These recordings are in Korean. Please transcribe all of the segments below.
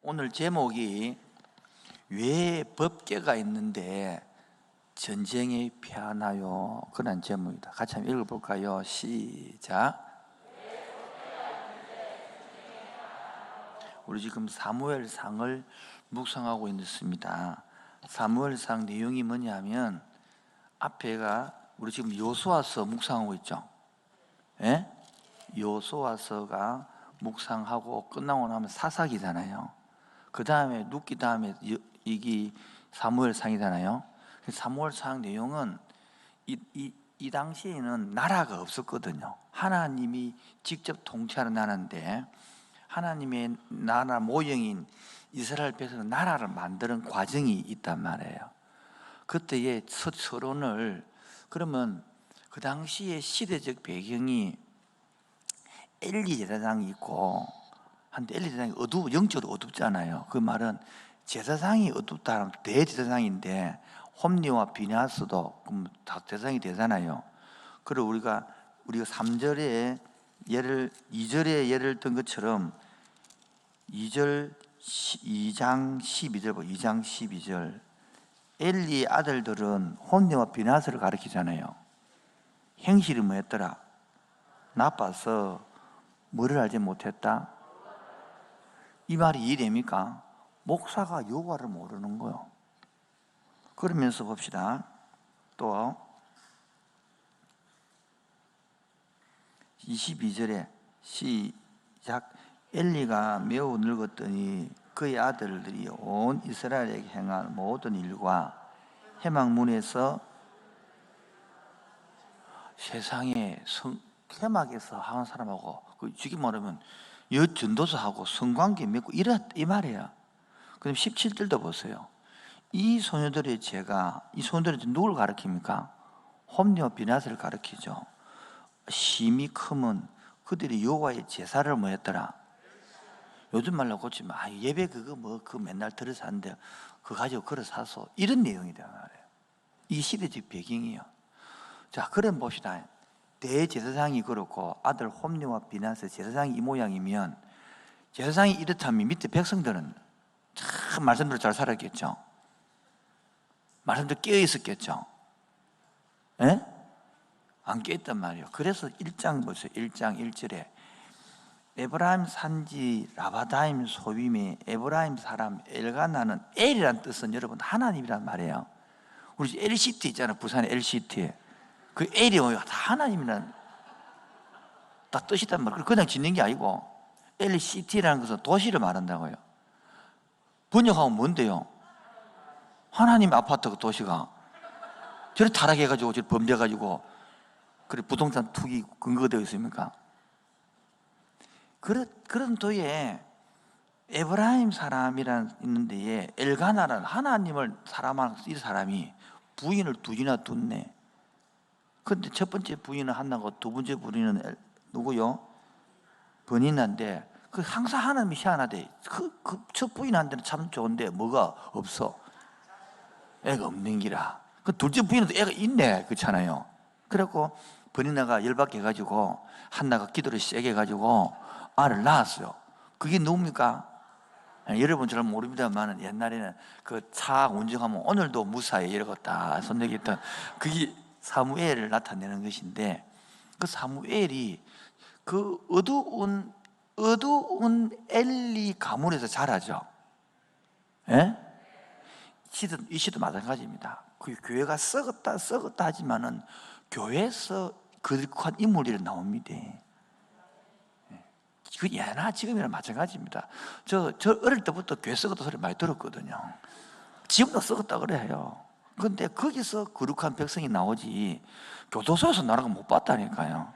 오늘 제목이 왜 법궤가 있는데 전쟁에 피하나요? 그런 제목입니다. 같이 한번 읽어볼까요? 시작. 우리 지금 사무엘상을 묵상하고 있습니다. 사무엘상 내용이 뭐냐면 앞에가 우리 지금 여호수아서 묵상하고 있죠. 예? 여호수아서가 묵상하고 끝나고 나면 사사기잖아요. 그 다음에 룻기 다음에 이게 사무엘상이잖아요. 사무엘상 내용은 이 당시에는 나라가 없었거든요. 하나님이 직접 통치하는 나라인데 하나님의 나라 모형인 이스라엘 백성은 나라를 만드는 과정이 있단 말이에요. 그때의 서론을 그러면 그 당시의 시대적 배경이 엘리 제사장이 있고 한데 엘리 제사장이 영적으로 어둡잖아요. 그 말은 제사장이 어둡다면 대제사장인데 홈리와 비냐스도 다 제사장이 되잖아요. 그리고 우리가 3절에 예를 2절에 예를 든 것처럼 2장 12절 2장 12절 엘리의 아들들은 홈리와 비냐스를 가리키잖아요. 행실이 뭐였더라? 나빠서 뭐를 알지 못했다? 이 말이 이해됩니까? 목사가 여호와를 모르는 거요. 그러면서 봅시다. 또 22절에 시작. 엘리가 매우 늙었더니 그의 아들들이 온 이스라엘에게 행한 모든 일과 회막문에서 세상에 회막에서 하는 사람하고 지금 말하면 여전도사하고 성관계 맺고 이 말이에요. 그럼 17절도 보세요. 이 소녀들의 죄가 이 소녀들이 누굴 가리킵니까? 홈리와 비나스를 가리키죠. 심히 크면 그들이 여호와의 제사를 뭐 했더라? 요즘 말로 고치면 예배 그거 맨날 들어서 하는데 그거 가지고 걸어 사서 이런 내용이다 말이에요. 이 시대적 배경이에요. 자, 그럼 봅시다. 대제사장이 그렇고 아들 홈리와 비나스 제사장이 이 모양이면 제사장이 이렇다면 밑에 백성들은 참 말씀대로 잘 살았겠죠. 말씀대로 깨어 있었겠죠. 예? 안 깨었단 말이에요. 그래서 1장 보세요. 1장 1절에 에브라임 산지 라바다임 소빔의 에브라임 사람 엘가나는 엘이란 뜻은 여러분 하나님이란 말이에요. 우리 LCT 있잖아요. 부산에 LCT. 그 엘이 다 하나님이란 다 뜻이단 말이에요. 그냥 짓는 게 아니고 LCT라는 것은 도시를 말한다고요. 번역하면 뭔데요? 하나님 아파트 그 도시가 저리 타락해가지고 저리 범죄해가지고 그래 부동산 투기 근거가 되어 있습니까? 그런 도에 에브라임 사람이란 있는데 엘가나라는 하나님을 사랑하는 이 사람이 부인을 두이나 뒀네. 그런데 첫 번째 부인은 한나고 두 번째 부인은 누구요? 버니나인데 그 항상 하나님이 희한하대. 첫 부인한테는 참 좋은데 뭐가 없어? 애가 없는 기라. 그 둘째 부인은 애가 있네. 그렇잖아요. 그래갖고 버니나가 열받게 해가지고 한나가 기도를 세게 해가지고 아를 낳았어요. 그게 누굽니까? 여러분 잘 모릅니다만 옛날에는 그 차 운전하면 오늘도 무사히 이러겠다 손내겠던 그게 사무엘을 나타내는 것인데 그 사무엘이 그 어두운 엘리 가문에서 자라죠. 예? 이 시도 마찬가지입니다. 그 교회가 썩었다 하지만은 교회에서 거룩한 인물이 나옵니다. 그 예나 지금이랑 마찬가지입니다. 저 어릴 때부터 교회 썩었다 소리 많이 들었거든요. 지금도 썩었다 그래요. 그런데 거기서 거룩한 백성이 나오지 교도소에서 나오는 거 못 봤다니까요.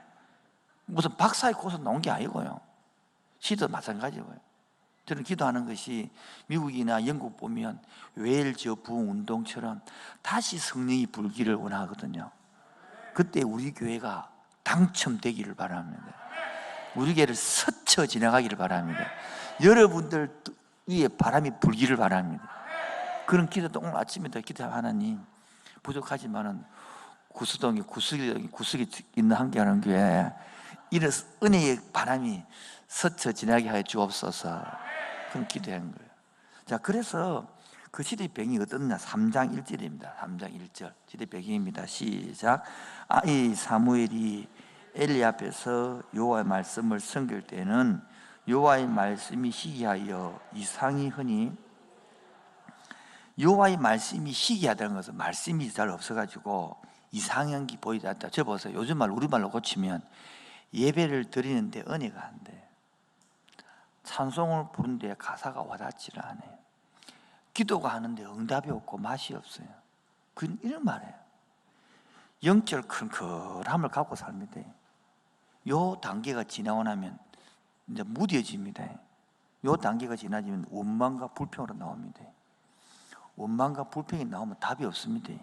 무슨 박사의 코스 나온 게 아니고요. 시도 마찬가지고요. 저는 기도하는 것이 미국이나 영국 보면 웨일즈 부흥 운동처럼 다시 성령이 불기를 원하거든요. 그때 우리 교회가 당첨되기를 바랍니다. 우리 교회를 스쳐 지나가기를 바랍니다. 여러분들 위에 바람이 불기를 바랍니다. 그런 기도도 오늘 아침에도 기도해요. 하나님 부족하지만은 구수동에 구석이 있는 함께하는 교회 이런 은혜의 바람이 스쳐 지나게 하여 주옵소서. 그런 기도한 거예요. 자, 그래서 그 시대 배경이 어떻냐? 3장 1절입니다. 3장 1절 시대 배경입니다. 시작. 이 사무엘이 엘리 앞에서 여호와의 말씀을 섬길 때는 여호와의 말씀이 시기하여 이상이 흔히, 여호와의 말씀이 시기하다는 것은 말씀이 잘 없어가지고 이상한 게 보이지 않다. 저 보세요. 요즘 말 우리말로 고치면 예배를 드리는데 은혜가 안 돼. 찬송을 부르는데 가사가 와닿지를 않아요. 기도가 하는데 응답이 없고 맛이 없어요. 그건 이런 말이에요. 영적 큰큰함을 갖고 삽니다. 요 단계가 지나고 나면 이제 무뎌집니다. 요 단계가 지나지면 원망과 불평으로 나옵니다. 원망과 불평이 나오면 답이 없습니다.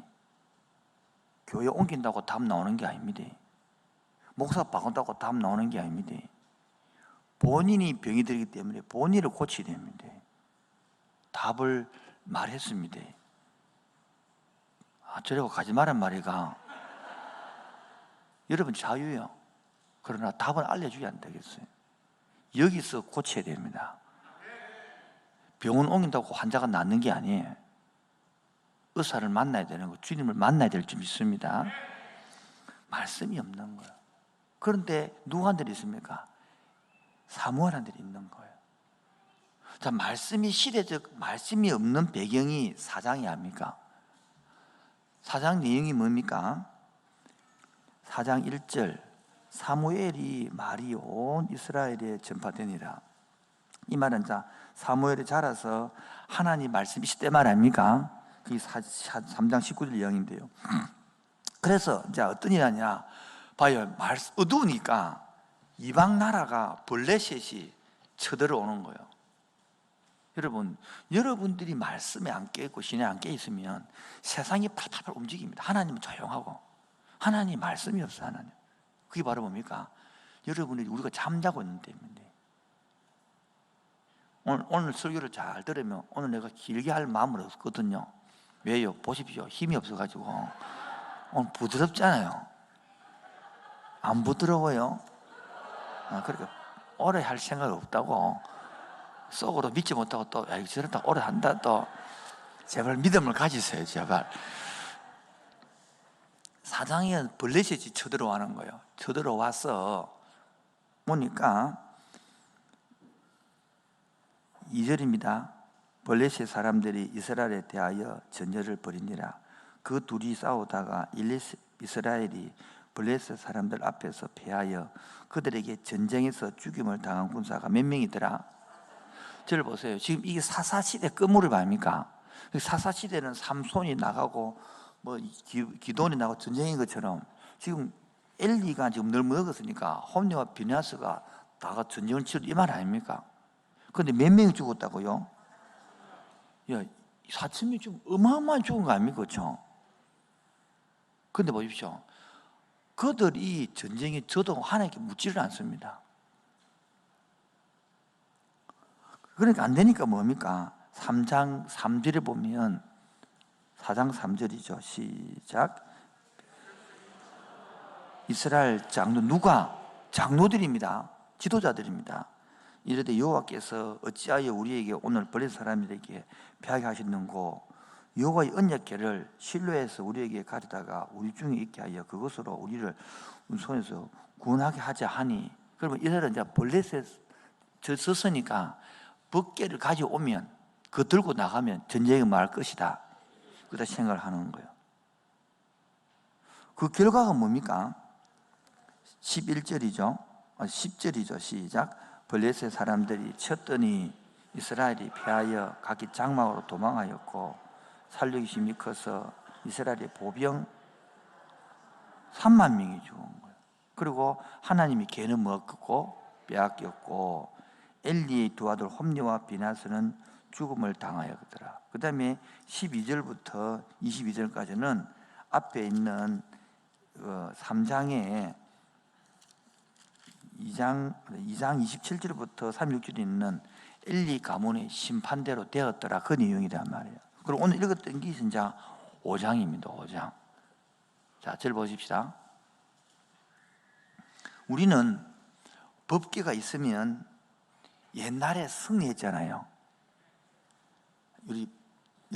교회 옮긴다고 답 나오는 게 아닙니다. 목사 바꾼다고 답 나오는 게 아닙니다. 본인이 병이 들기 때문에 본인을 고쳐야 됩니다. 답을 말했습니다. 저래고 가지 말란 말이가, 여러분 자유요. 그러나 답은 알려줘야 안 되겠어요. 여기서 고쳐야 됩니다. 병원 옮긴다고 환자가 낫는 게 아니에요. 의사를 만나야 되는 거, 주님을 만나야 될 줄 믿습니다. 말씀이 없는 거예요. 그런데 누구한테 있습니까? 사무엘한테 있는 거예요. 자, 말씀이 시대적, 말씀이 없는 배경이 4장이 아닙니까? 4장 내용이 뭡니까? 4장 1절 사무엘이 말이 온 이스라엘에 전파되니라. 이 말은 자, 사무엘이 자라서 하나님 말씀이 시대 말 아닙니까? 그게 3장 19절 내용인데요. 그래서 이제 어떤 일이 하냐, 봐요. 어두우니까 이방 나라가 블레셋이 쳐들어오는 거예요. 여러분들이 말씀에 안 깨있고 신에 안 깨있으면 세상이 팔팔팔 움직입니다. 하나님은 조용하고, 하나님 말씀이 없어. 하나님. 그게 바로 뭡니까? 여러분들이 우리가 잠자고 있는 때문에. 오늘 설교를 잘 들으면 오늘 내가 길게 할 마음은 없거든요. 왜요? 보십시오. 힘이 없어가지고 오늘 부드럽잖아요. 안 부드러워요? 그러니까 오래 할 생각 없다고, 속으로 믿지 못하고 또 저렇다 오래 한다, 또 제발 믿음을 가지세요. 제발. 사장에 블레셋이 쳐들어와는 거예요. 쳐들어와서 보니까 2절입니다. 블레셋 사람들이 이스라엘에 대하여 전열을 벌이니라. 그 둘이 싸우다가 이스라엘이 블레셋 사람들 앞에서 패하여 그들에게 전쟁에서 죽임을 당한 군사가 몇 명이더라? 저를 보세요. 지금 이게 사사시대 끝물을 아닙니까? 사사시대는 삼손이 나가고 뭐 기돈이 나가고 전쟁인 것처럼 지금 엘리가 지금 늘 먹었으니까 홈리와 비냐스가 다가 전쟁을 치러 이 말 아닙니까? 그런데 몇 명이 죽었다고요? 야, 4,000명이 지금 어마어마한 죽은 거 아닙니까? 그렇죠? 그런데 보십시오. 그들이 전쟁에 저도 하나님께 묻지를 않습니다. 그러니까 안 되니까 뭡니까? 3장 3절에 보면 4장 3절이죠. 시작. 이스라엘 장로, 누가? 장로들입니다. 지도자들입니다. 이르되 여호와께서 어찌하여 우리에게 오늘 블레셋 사람들에게 패하게 하셨는고, 여호와의 언약궤를 실로에서 우리에게 가져다가 우리 중에 있게 하여 그것으로 우리를 손에서 구원하게 하자 하니. 그러면 이스라엘은 이제 블레셋 졌으니까 법궤를 가져오면 그 들고 나가면 전쟁이 말할 것이다. 그렇다 생각을 하는 거예요. 그 결과가 뭡니까? 11절이죠. 10절이죠. 시작. 블레셋 사람들이 쳤더니 이스라엘이 패하여 각기 장막으로 도망하였고 살려기 힘이 커서 이스라엘의 보병 3만 명이 죽은 거예요. 그리고 하나님이 개는 먹고 빼앗겼고 엘리의 두 아들 홈리와 비나스는 죽음을 당하였더라. 그 다음에 12절부터 22절까지는 앞에 있는 3장에 2장 27절부터 36절에 있는 엘리 가문의 심판대로 되었더라. 그 내용이란 말이에요. 그리고 오늘 읽었던 게 이제 5장입니다. 5장. 자, 절 보십시다. 우리는 법궤가 있으면 옛날에 승리했잖아요.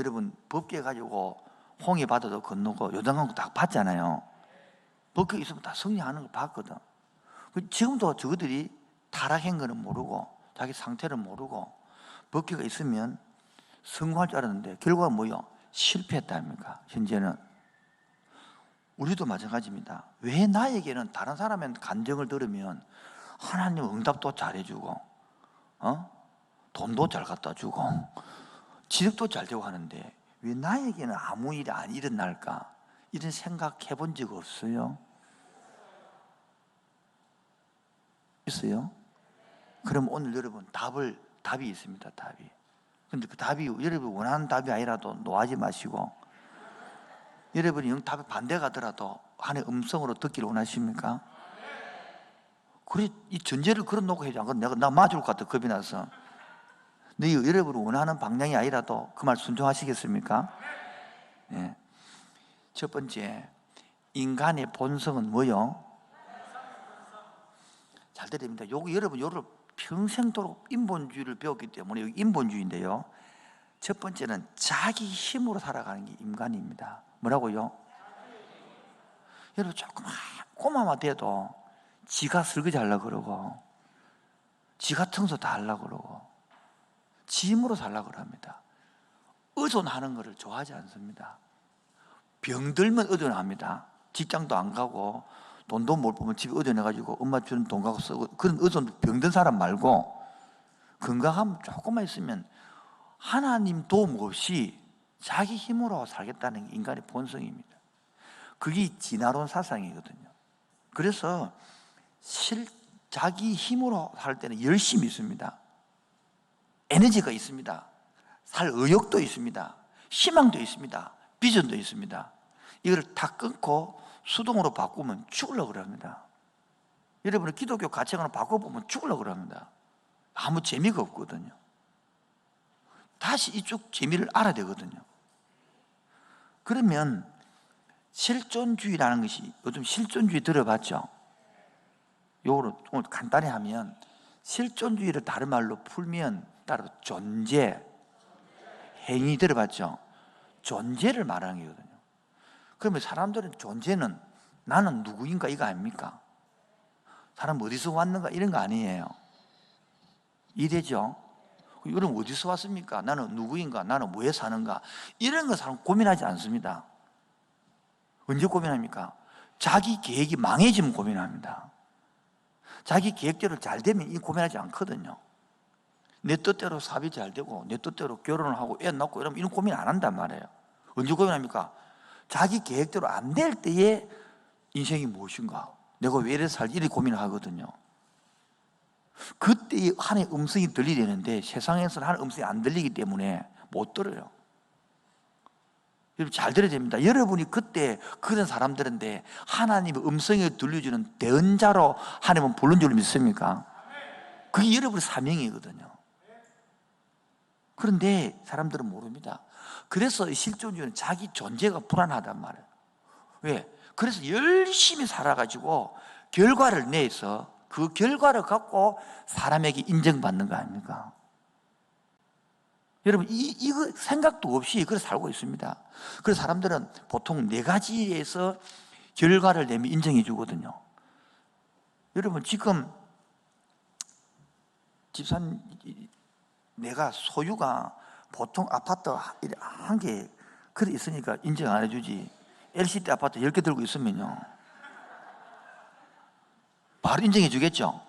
여러분 법계 가지고 홍해 바다도 건너고 요단강도 다 봤잖아요. 법계 있으면 다 승리하는 걸 봤거든. 지금도 저들이 타락한 거는 모르고 자기 상태를 모르고 법계가 있으면 성공할 줄 알았는데 결과가 뭐요? 실패했다 아닙니까? 현재는. 우리도 마찬가지입니다. 왜 나에게는 다른 사람의 간증을 들으면 하나님 응답도 잘해주고 돈도 잘 갖다 주고 지력도 잘 되고 하는데 왜 나에게는 아무 일이 안 일어날까? 이런 생각해 본 적 없어요? 있어요? 그럼 오늘 여러분 답이 있습니다. 답이. 근데 그 답이 여러분이 원하는 답이 아니라도 노하지 마시고, 여러분이 답이 반대가 더라도 하나의 음성으로 듣기를 원하십니까? 그래, 이 전제를 걸어놓고 해야지. 나 맞을 것 같아, 겁이 나서. 네, 여러분이 원하는 방향이 아니라도 그 말 순종하시겠습니까? 네. 첫 번째, 인간의 본성은 뭐요? 잘 들어야 됩니다. 여러분, 요를 평생도록 인본주의를 배웠기 때문에 여기 인본주의인데요. 첫 번째는 자기 힘으로 살아가는 게 인간입니다. 뭐라고요? 여러분, 조금 꼬마만 돼도 지가 설거지 하려고 그러고 지가 청소 다 하려고 그러고 지 힘으로 살려고 합니다. 의존하는 것을 좋아하지 않습니다. 병들면 의존합니다. 직장도 안 가고 돈도 못 벌면 집에 의존해가지고 엄마 주는 돈 갖고 쓰고, 그런 의존, 병든 사람 말고 건강하면 조금만 있으면 하나님 도움 없이 자기 힘으로 살겠다는 게 인간의 본성입니다. 그게 진화론 사상이거든요. 그래서 자기 힘으로 살 때는 열심이 있습니다. 에너지가 있습니다. 살 의욕도 있습니다. 희망도 있습니다. 비전도 있습니다. 이걸 다 끊고 수동으로 바꾸면 죽으려고 합니다. 여러분의 기독교 가치관을 바꿔보면 죽으려고 합니다. 아무 재미가 없거든요. 다시 이쪽 재미를 알아야 되거든요. 그러면 실존주의라는 것이, 요즘 실존주의 들어봤죠? 요거를 오늘 간단히 하면, 실존주의를 다른 말로 풀면 따로 존재, 행위 들어봤죠? 존재를 말하는 거거든요. 그러면 사람들은 존재는 나는 누구인가 이거 아닙니까? 사람 어디서 왔는가 이런 거 아니에요. 이래죠? 여러분 어디서 왔습니까? 나는 누구인가? 나는 왜 사는가? 이런 거 사람 고민하지 않습니다. 언제 고민합니까? 자기 계획이 망해지면 고민합니다. 자기 계획대로 잘 되면 이 고민하지 않거든요. 내 뜻대로 사업이 잘 되고 내 뜻대로 결혼을 하고 애 낳고 이러면 이런 고민 안 한단 말이에요. 언제 고민합니까? 자기 계획대로 안 될 때에 인생이 무엇인가? 내가 왜 이래 살지? 이렇게 고민을 하거든요. 그때 하나님의 음성이 들리려는데 세상에서는 하나님의 음성이 안 들리기 때문에 못 들어요. 여러분 잘 들어야 됩니다. 여러분이 그때 그런 사람들인데 하나님의 음성을 들려주는 대언자로 하나님은 부른 줄 믿습니까? 그게 여러분의 사명이거든요. 그런데 사람들은 모릅니다. 그래서 실존주의는 자기 존재가 불안하단 말이에요. 왜? 그래서 열심히 살아가지고 결과를 내서 그 결과를 갖고 사람에게 인정받는 거 아닙니까? 여러분 이거 생각도 없이 그렇게 살고 있습니다. 그래서 사람들은 보통 4가지에서 결과를 내면 인정해 주거든요. 여러분 지금 집사님, 내가 소유가 보통 아파트 한 개 그래 있으니까 인정 안 해주지. LCD 아파트 10개 들고 있으면요 바로 인정해 주겠죠.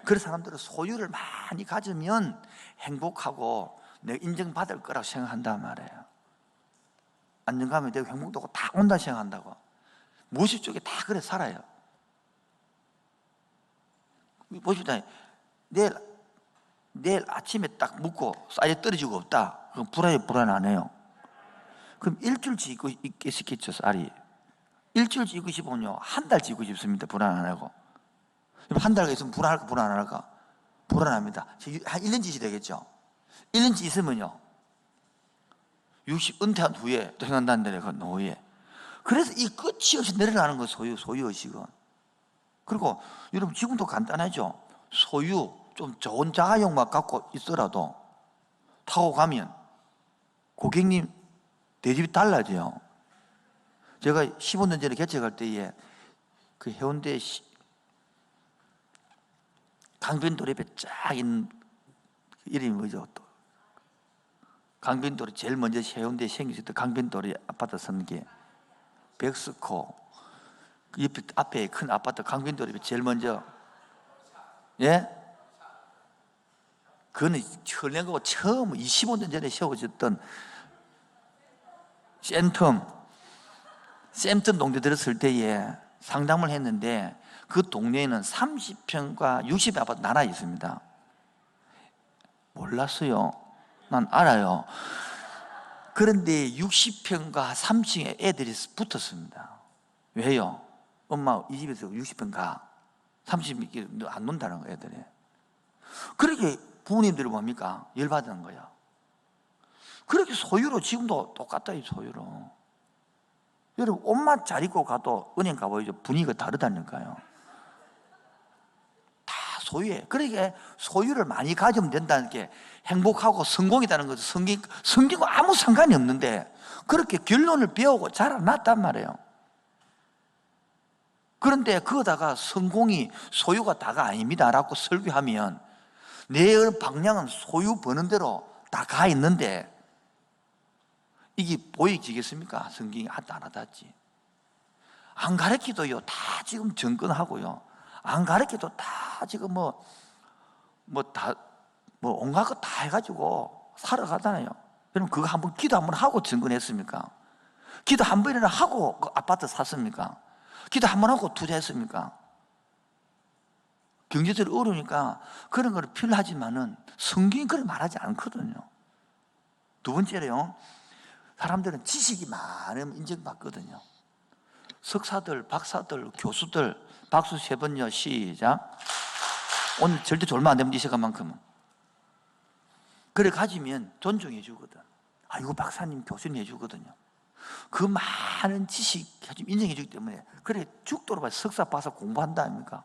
그래서 사람들은 소유를 많이 가지면 행복하고 내가 인정받을 거라고 생각한단 말이에요. 안정감이 되고 행복도 하고 다 온다 생각한다고. 무의식 쪽에 다 그래 살아요. 보십시오. 내일 아침에 딱 묵고 쌀이 떨어지고 없다. 그럼 불안하네요. 그럼 일주일치 입고 있겠죠, 쌀이. 일주일치 입고 싶으면요, 한 달치 입고 싶습니다. 불안 안 하고. 그럼 한 달가 있으면 불안할까, 불안 안 할까? 불안합니다. 한 1년치 되겠죠. 1년치 있으면요, 60 은퇴한 후에 또 생각난다네, 그 노후에. 그래서 이 끝이 없이 내려가는 거 소유의식은. 그리고 여러분 지금도 간단하죠. 소유, 좀 좋은 자가용만 갖고 있더라도 타고 가면 고객님 대집이 달라져요. 제가 15년 전에 개척할 때에 그 해운대 강변도로 옆에 쫙 있는 이름이 뭐죠? 또 강변도로 제일 먼저 해운대에 생겼을 때 강변도로에 아파트 선 게 백스코 그 옆에 앞에 큰 아파트 강변도로 옆에 제일 먼저 예? 그거는 현행 거고 처음 25년 전에 세워졌던 샘튼 동네 들었을 때에 상담을 했는데 그 동네에는 30평과 60의 아파트 나눠 있습니다. 몰랐어요. 난 알아요. 그런데 60평과 3층에 애들이 붙었습니다. 왜요? 엄마 이 집에서 60평 가. 30평 안 논다는 거예요, 애들이. 그렇게 부모님들이 뭡니까? 열받는 거야. 그렇게 소유로 지금도 똑같다, 이 소유로. 여러분, 옷만 잘 입고 가도 은행 가보이죠? 분위기가 다르다니까요. 다 소유해. 그러니까 소유를 많이 가지면 된다는 게 행복하고 성공이라는 거죠. 성경과 아무 상관이 없는데 그렇게 결론을 배우고 자라났단 말이에요. 그런데 그거다가 성공이 소유가 다가 아닙니다라고 설교하면 내 방향은 소유 버는 대로 다 가 있는데 이게 보이지겠습니까? 성경이 하다 안 하다지. 안 가르치도요, 다 지금 정권하고요. 안 가르치도 다 지금 온갖 거 다 해가지고 살아가잖아요. 여러분, 그거 한번 기도 한번 하고 정권했습니까? 기도 한 번이나 하고 그 아파트 샀습니까? 기도 한 번 하고 투자했습니까? 경제적으로 어려우니까 그런 걸 필요하지만은 성경이 그걸 말하지 않거든요. 두 번째로요, 사람들은 지식이 많으면 인정받거든요. 석사들, 박사들, 교수들, 박수 세 번요. 시작. 오늘 절대 졸면 안 됩니다. 이 시간만큼은. 그래 가지면 존중해 주거든. 아이고 박사님, 교수님 해주거든요. 그 많은 지식 인정해 주기 때문에 그래 죽도록 석사, 박사 공부한다 아닙니까?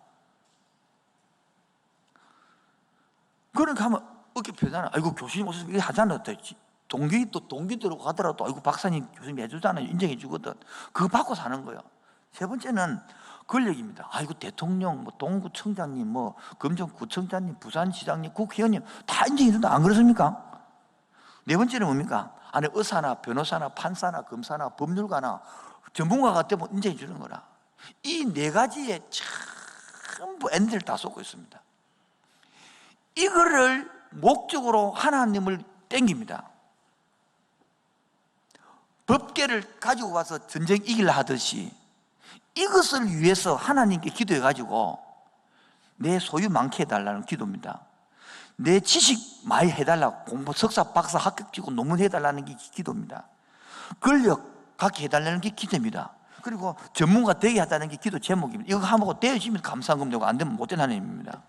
그러니까 하면 어깨 펴잖아. 아이고 교수님 오셔서 이렇게 하잖아. 동기들하고 가더라도 아이고 박사님, 교수님 해주잖아요. 인정해 주거든. 그거 받고 사는 거예요. 세 번째는 권력입니다. 아이고 대통령, 동구청장님, 금정구청장님, 부산시장님, 국회의원님 다 인정해 준다. 안 그렇습니까? 네 번째는 뭡니까? 안에 의사나 변호사나 판사나 검사나 법률가나 전문가가 되면 인정해 주는 거라. 이 네 가지에 전부 엔드를 다 쏟고 있습니다. 이거를 목적으로 하나님을 땡깁니다. 법계를 가지고 와서 전쟁 이기려 하듯이 이것을 위해서 하나님께 기도해가지고 내 소유 많게 해달라는 기도입니다. 내 지식 많이 해달라고, 공부 석사 박사 합격지고 논문 해달라는 게 기도입니다. 권력 갖게 해달라는 게 기도입니다. 그리고 전문가 되게 하다는 게 기도 제목입니다. 이거 하고 되어지면 감사한 겁니다. 안 되면 못된 하나님입니다.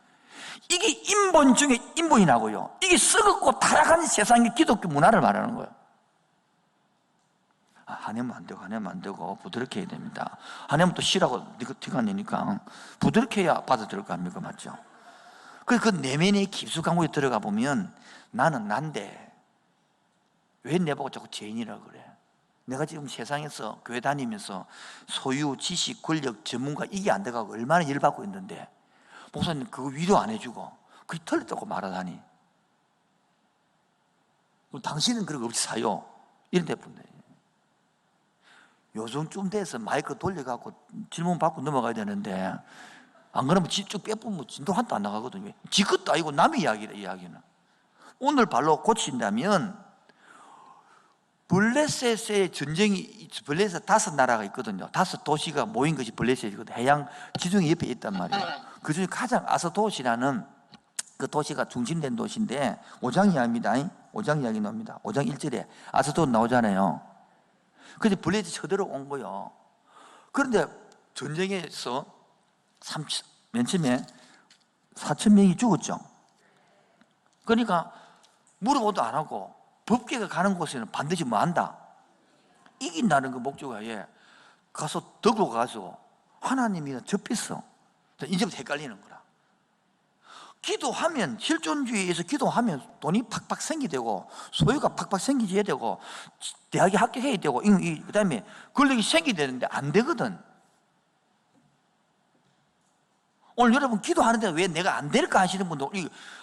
이게 인본 중에 인본이 나고요, 이게 썩었고 타락한 세상의 기독교 문화를 말하는 거예요. 하내면 안 되고, 하내면 안 되고, 부드럽게 해야 됩니다. 하내면 또 싫어하고 티가 안 내니까 부드럽게 해야 받아들일 거 아닙니까? 맞죠? 그 내면의 깊숙한 곳에 들어가 보면 나는 난데 왜 내보고 자꾸 죄인이라고 그래? 내가 지금 세상에서 교회 다니면서 소유, 지식, 권력, 전문가 이게 안 돼가고 얼마나 열받고 있는데 목사님 그거 위로 안 해주고 그게 틀렸다고 말하다니. 그럼 당신은 그런 거 없이 사요. 이런 데뿐이에요. 요즘쯤 돼서 마이크 돌려갖고 질문 받고 넘어가야 되는데 안 그러면 쭉 빼보면 진도 한도 안 나가거든요. 지 것도 아니고 남의 이야기다, 이야기는. 오늘 발로 고친다면 블레셋의 전쟁이, 블레셋 5나라가 있거든요. 5도시가 모인 것이 블레셋이거든요. 해양 지중해 옆에 있단 말이에요. 그 중에 가장 아스도시라는 그 도시가 중심된 도시인데 5장 이야기입니다. 5장 이야기 나옵니다. 5장 1절에 아스도스 나오잖아요. 그런데 블레셋이 쳐들어온 거예요. 그런데 전쟁에서 맨 처음에 4,000명이 죽었죠. 그러니까 물어보도 안 하고 법계가 가는 곳에는 반드시 뭐 한다? 이긴다는 그 목적하에 가서 덕으로 가서 하나님이랑 접했어. 이제부터 헷갈리는 거라. 기도하면, 실존주의에서 기도하면 돈이 팍팍 생기되고 소유가 팍팍 생기져야 되고 대학에 합격해야 되고 그 다음에 권력이 생기야 되는데 안 되거든. 오늘 여러분 기도하는데 왜 내가 안 될까 하시는 분들,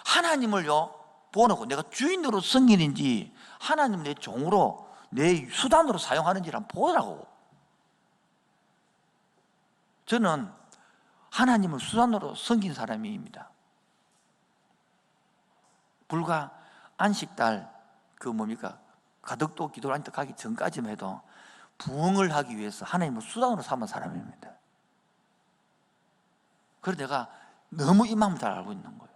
하나님을요 보고 내가 주인으로 섬기는지 하나님 내 종으로 내 수단으로 사용하는지를 한번 보라고. 저는 하나님을 수단으로 섬긴 사람입니다. 불과 안식달 가덕도 기도를 가기 전까지만 해도 부흥을 하기 위해서 하나님을 수단으로 삼은 사람입니다. 그래서 내가 너무 이 마음을 잘 알고 있는 거예요.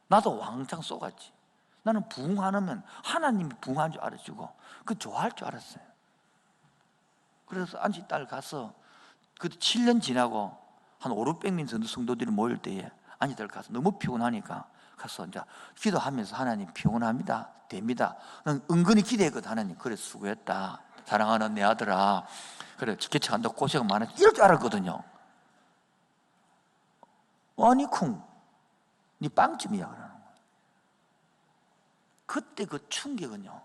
나도 왕창 쏘갔지. 나는 부흥하면 하나님이 부흥한 줄 알아주고 그 좋아할 줄 알았어요. 그래서 안식달 가서 그 7년 지나고 한 500~600명 정도 성도들이 모일 때에 안식달 가서 너무 피곤하니까 가서 이제 기도하면서 하나님 피곤합니다, 됩니다. 난 은근히 기대했거든. 하나님 그래 수고했다, 사랑하는 내 아들아, 그래 개척한다 고생 많았지, 이럴 줄 알았거든요. 아니 네 빵집이야 그러는 거야. 그때 그 충격은요.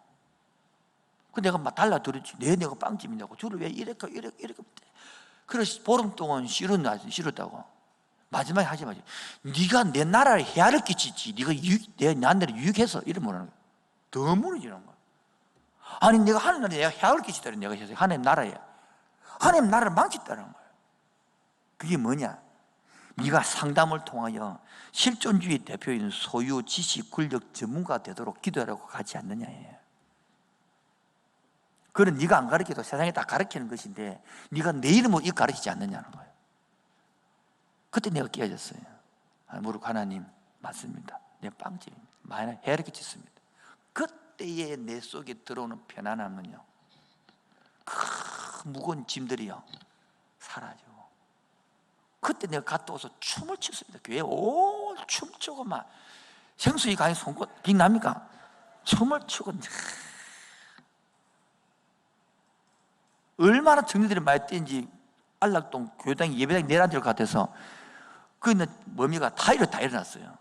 그 내가 막 달라들었지. 내가 빵집이냐고, 주를 왜 이렇게 그래서 보름 동안 싫었다고. 마지막에 하지 마지. 네가 내 나라에 해야를 끼치지. 네가 내 나라를 유익해서 이러면 하는 거야. 더 무너지는 거야. 아니 내가 하나님 나라에 해야를 끼치다. 내가 해서 하나님 나라에 하나님 나라를 망쳤다는 거야. 그게 뭐냐? 네가 상담을 통하여 실존주의 대표인 소유, 지식, 권력 전문가가 되도록 기도하라고 가지 않느냐예요. 그건 네가 안 가르쳐도 세상에 다 가르치는 것인데 네가 내 이름으로 이거 가르치지 않느냐는 거예요. 그때 내가 깨어졌어요. 무릎, 하나님 맞습니다. 내 빵집입니다. 많이 해를 끼쳤습니다. 그때에 내 속에 들어오는 편안함은요, 그 무거운 짐들이요 사라지고, 그때 내가 갔다 와서 춤을 췄습니다. 교회에 올 춤추고 막 생수이 가는 손꽃 기억납니까? 춤을 추고 얼마나 청년들이 많이 뛰는지. 안락동 교회당 예배당 내란 될 것 같아서 그는 뭡니까? 타이를 다 일어났어요.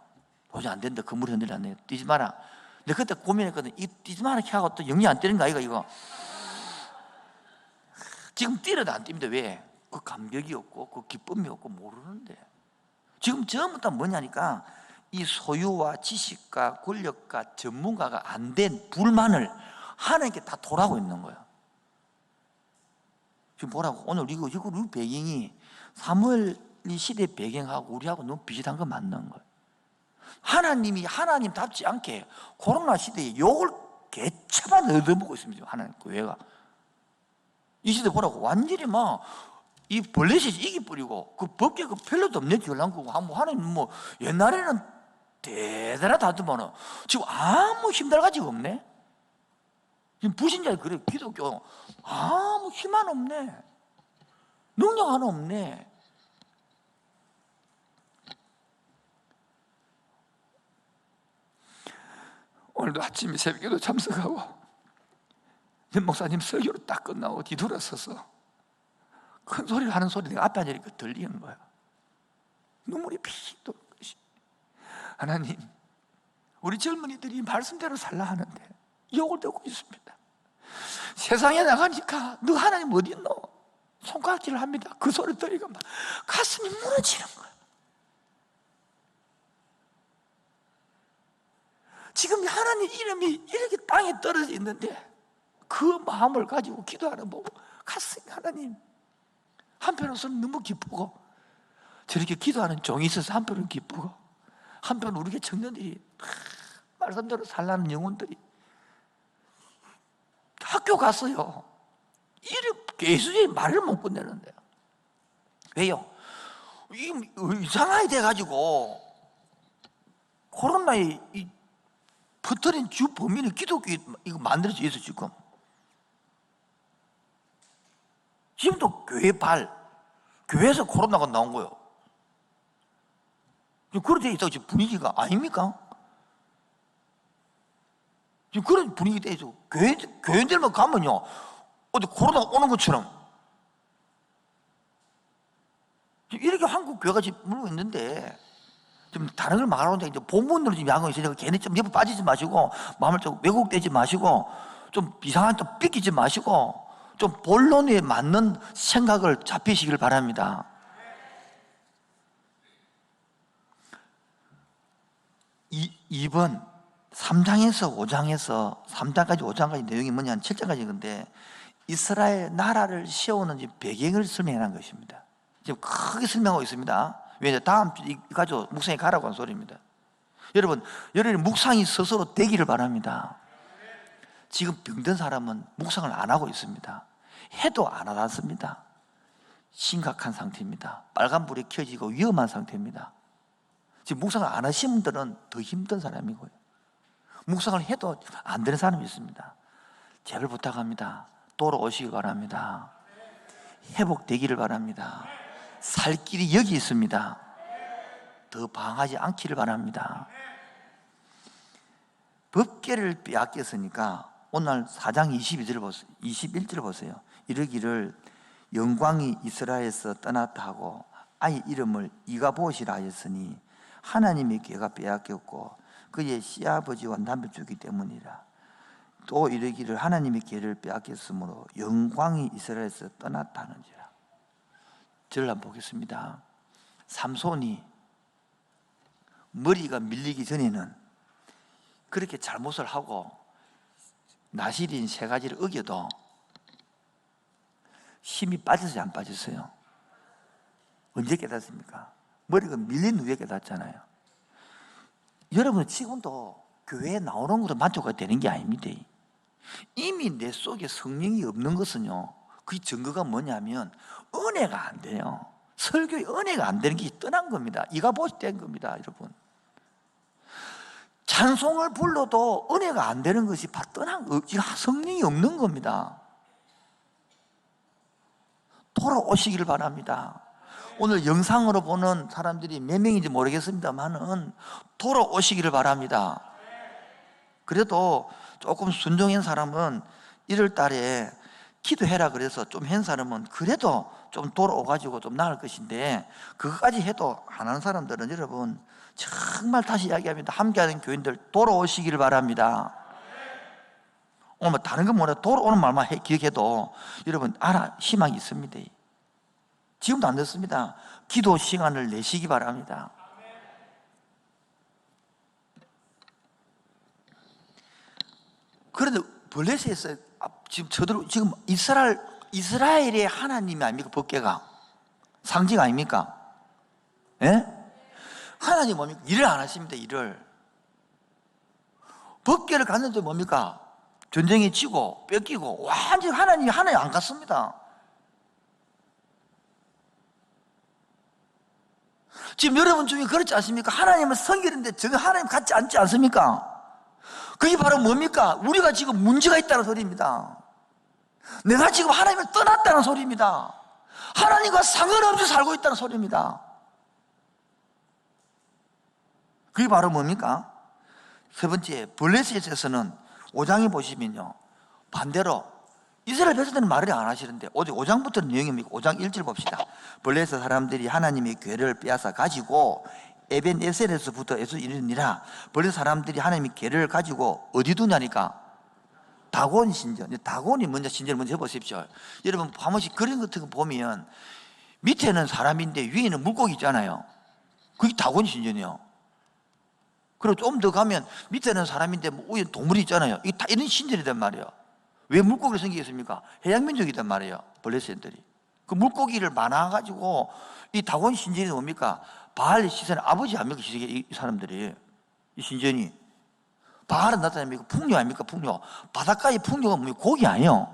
도저히 안 된다. 건물이 흔들렸네. 뛰지 마라. 근데 그때 고민했거든. 이 뛰지 마라 하고 또 영리 안 뛰는 거 아이가 이거. 지금 뛰어도 안 뜁니다. 왜? 그 감격이 없고 그 기쁨이 없고 모르는데. 지금 전부 다 뭐냐니까 이 소유와 지식과 권력과 전문가가 안 된 불만을 하나님께 다 돌아오고 있는 거예요. 지금 보라고. 오늘 이거 배경이 사무엘 이 시대 배경하고 우리하고 너무 비슷한 거 맞는 거예요. 하나님이 하나님답지 않게 코로나 시대에 욕을 개차반 얻어먹고 있습니다. 하나님 교회가. 이 시대 보라고. 완전히 막 이 벌레시 이기뿌리고 그 법계 그 별로도 없네. 결랑구고 하나님 뭐 옛날에는 대단하다더만은 지금 아무 힘들가지가 없네. 지금 불신자 그래. 기독교 아무 힘 하나 없네. 능력 하나 없네. 오늘도 아침에 새벽에도 참석하고 목사님 설교를 딱 끝나고 뒤돌아서서 큰 소리를 하는 소리 내가 앞에 앉으니까 들리는 거야. 눈물이 픽 도는 것이. 하나님, 우리 젊은이들이 말씀대로 살라 하는데 욕을 듣고 있습니다. 세상에 나가니까 너 하나님 어디 있노? 손가락질을 합니다. 그 소리 들으니까 막 가슴이 무너지는 거야. 지금 하나님 이름이 이렇게 땅에 떨어져 있는데 그 마음을 가지고 기도하는 보고 가슴이, 하나님, 한편으로서는 너무 기쁘고, 저렇게 기도하는 종이 있어서 한편은 기쁘고, 한편은 우리 청년들이 말씀대로 살라는 영혼들이 학교 갔어요. 예수님이 말을 못 끝내는데요. 왜요? 이상하게 돼가지고 코로나에 퍼뜨린 주 범인은 기독교 이거 만들어져 있어. 지금도 교회에서 코로나가 나온 거예요. 그렇게 있다고 지금 분위기가 아닙니까? 지금 그런 분위기 돼서 교회들만 가면요 어디 코로나 오는 것처럼 이렇게 한국 교회가 지금 물고 있는데 좀 다른 걸 말하는데 이제 본문으로 지금 양호해 있으니까 괜히 좀 옆에 빠지지 마시고 마음을 좀 왜곡되지 마시고 좀 이상한 좀 삐끼지 마시고 좀 본론에 맞는 생각을 잡히시길 바랍니다. 이 번 3장에서 5장에서 3장까지 5장까지 내용이 뭐냐 7장까지 건데 이스라엘 나라를 세우는 배경을 설명해 놓은 것입니다. 지금 크게 설명하고 있습니다. 왜냐 다음 주 가지고 묵상에 가라고 하는 소리입니다. 여러분 묵상이 스스로 되기를 바랍니다. 지금 병든 사람은 묵상을 안 하고 있습니다. 해도 안 하았습니다. 심각한 상태입니다. 빨간불이 켜지고 위험한 상태입니다. 지금 묵상을 안 하신 분들은 더 힘든 사람이고요. 묵상을 해도 안 되는 사람이 있습니다. 제발 부탁합니다. 돌아오시기 바랍니다. 회복되기를 바랍니다. 살 길이 여기 있습니다. 더 방하지 않기를 바랍니다. 법궤를 빼앗겼으니까 오늘 4장 21절 보세요. 이르기를 영광이 이스라엘에서 떠났다 하고 아이 이름을 이가봇이라 하였으니 하나님의 궤가 빼앗겼고 그의 시아버지와 남편주기 때문이라. 또 이르기를 하나님의 궤를 빼앗겼으므로 영광이 이스라엘에서 떠났다 하는지라. 저를 한번 보겠습니다. 삼손이 머리가 밀리기 전에는 그렇게 잘못을 하고 나실인 세 가지를 어겨도 힘이 빠졌어요, 안 빠졌어요? 언제 깨닫습니까? 머리가 밀린 후에 깨닫잖아요. 여러분 지금도 교회에 나오는 것으로 만족이 되는 게 아닙니다. 이미 내 속에 성령이 없는 것은요, 그 증거가 뭐냐면 은혜가 안 돼요. 설교에 은혜가 안 되는 게 떠난 겁니다. 이가봇이 된 겁니다, 여러분. 찬송을 불러도 은혜가 안 되는 것이 떠난 성령이 없는 겁니다. 돌아오시기를 바랍니다. 오늘 영상으로 보는 사람들이 몇 명인지 모르겠습니다만은 돌아오시기를 바랍니다. 그래도 조금 순종한 사람은 1월 달에 기도해라 그래서 좀 한 사람은 그래도 좀 돌아오가지고 좀 나을 것인데 그것까지 해도 안 하는 사람들은 여러분 정말 다시 이야기합니다. 함께하는 교인들 돌아오시기를 바랍니다. 오늘 뭐 다른 건 뭐라 돌아오는 말만 기억해도 여러분 알아 희망이 있습니다. 지금도 안 됐습니다. 기도 시간을 내시기 바랍니다. 그런데 블레셋에서 지금 이스라엘의 하나님이 아닙니까? 법궤가 상징 아닙니까? 예? 하나님 뭡니까? 일을 안 하십니다. 일을 법궤를 갔는데 뭡니까? 전쟁에 지고 뺏기고 완전히 하나님 안 갔습니다. 지금 여러분 중에 그렇지 않습니까? 하나님은 성결인데 저는 하나님 같지 않지 않습니까? 그게 바로 뭡니까? 우리가 지금 문제가 있다는 소리입니다. 내가 지금 하나님을 떠났다는 소리입니다. 하나님과 상관없이 살고 있다는 소리입니다. 그게 바로 뭡니까? 세 번째, 블레셋에서는 5장에 보시면요, 반대로 이스라엘 백성들은 말을 안 하시는데 5장부터는 내용입니다. 5장 1절 봅시다. 블레셋 사람들이 하나님의 궤를 빼앗아 가지고 에벤에셀에서부터 에서 이르니라. 블레셋 사람들이 하나님의 궤를 가지고 어디 두냐니까 다곤 신전. 다곤이 먼저 신전을 먼저 해보십시오. 여러분 한 번씩 그림 같은 거 보면 밑에는 사람인데 위에는 물고기 있잖아요. 그게 다곤 신전이에요. 그리고 좀 더 가면 밑에는 사람인데 위에 동물이 있잖아요. 이게 다 이런 신전이란 말이에요. 왜 물고기를 생기겠습니까? 해양민족이란 말이에요. 블레셋들이. 그 물고기를 많아가지고 이 다곤 신전이 뭡니까? 바알 시선의 아버지 아닙니까? 이 사람들이. 이 신전이. 바알은 나타납니까? 풍요 아닙니까? 풍요. 바닷가의 풍요가 뭐 고기 아니에요.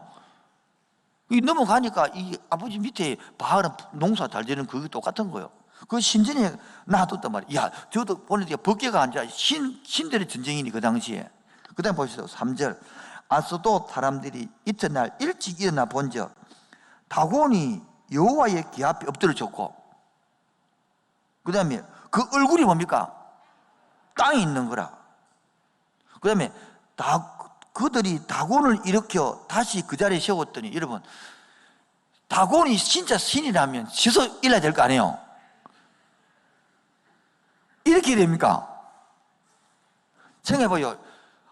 이 넘어가니까 이 아버지 밑에 바알은 농사 잘 되는 그게 똑같은 거예요. 그 신전에 놔뒀단 말이에요. 야, 저도 보니까 법궤가 아니라 신들의 전쟁이니 그 당시에. 그 다음에 보시죠. 3절. 아스돗 사람들이 이튿날 일찍 일어나 본즉 다곤이 여호와의 궤 앞에 엎드려졌고, 그 다음에 그 얼굴이 뭡니까? 땅에 있는 거라. 그 다음에 그들이 다곤을 일으켜 다시 그 자리에 세웠더니, 여러분 다곤이 진짜 신이라면 씻어 일어야 될 거 아니에요? 이렇게 됩니까? 생각해봐요.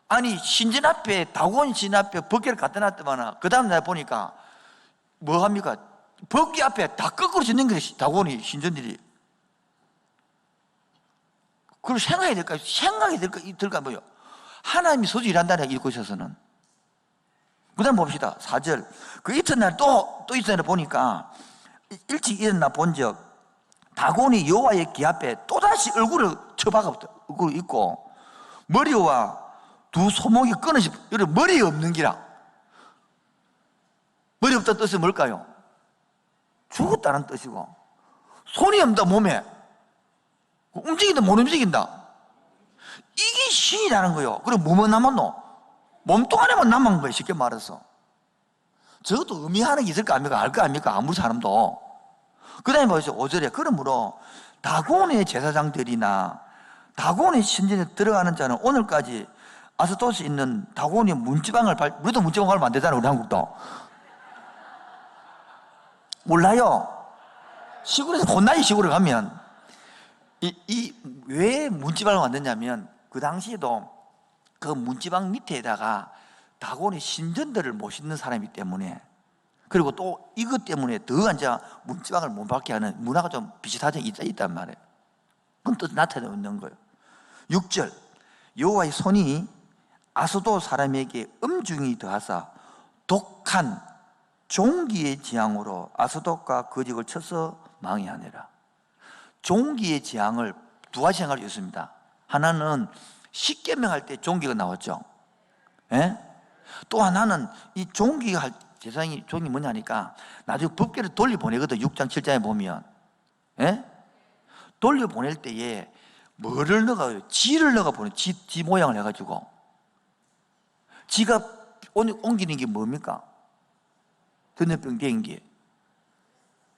아니 신전 앞에 다곤 신 앞에 법궤를 갖다 놨더만 그 다음 날 보니까 뭐 합니까? 법궤 앞에 다 거꾸로 짓는 거예요. 다곤이 신전들이. 그걸 생각이 들까 뭐요? 하나님이 소주 일한다는 이곳에서는. 그 다음 봅시다. 4절. 그 이튿날 또 이튿날 보니까 일찍 일어나 본즉 다곤이 여호와의 기 앞에 또다시 얼굴을 처박고 있고 머리와 두 소목이 끊어지, 머리 없는 기라. 머리 없다는 뜻은 뭘까요? 죽었다는 뜻이고, 손이 없다 몸에, 움직인다 못 움직인다. 이게 신이라는 거예요. 그럼 뭐만 남았노? 몸뚱 안에만 남은 거예요. 쉽게 말해서. 저것도 의미하는 게 있을까 합니까? 알 거 아닙니까? 아무리 사람도. 그 다음에 보세요. 5절에 그러므로 다곤의 제사장들이나 다곤의 신전에 들어가는 자는 오늘까지 아스토스에 있는 다곤의 문지방을 우리도 문지방 가면 안 되잖아요. 우리 한국도. 몰라요. 시골에서 혼나요. 시골에 가면. 왜 문지방을 만드냐면 그 당시에도 그 문지방 밑에다가 다곤의 신전들을 모시는 사람이기 때문에, 그리고 또 이것 때문에 더 이제 문지방을 못 받게 하는 문화가 좀 비슷하게 있단 말이에요. 그건 또 나타내고 있는 거예요. 6절. 여호와의 손이 아스도 사람에게 엄중히 더하사 독한 종기의 재앙으로 아스돗과 거직을 쳐서 망해하니라. 종기의 재앙을 두 가지 생각할 수 있습니다. 하나는 십계명 할 때 종기가 나왔죠. 예? 또 하나는 이 종기가 재상이 종이 뭐냐니까 나중에 법궤를 돌려보내거든. 6장 7장에 보면. 예? 돌려보낼 때에 뭐를 넣어요? 지를 넣어 보내. 지 모양을 해가지고. 지가 옮기는 게 뭡니까? 전염병 dengue.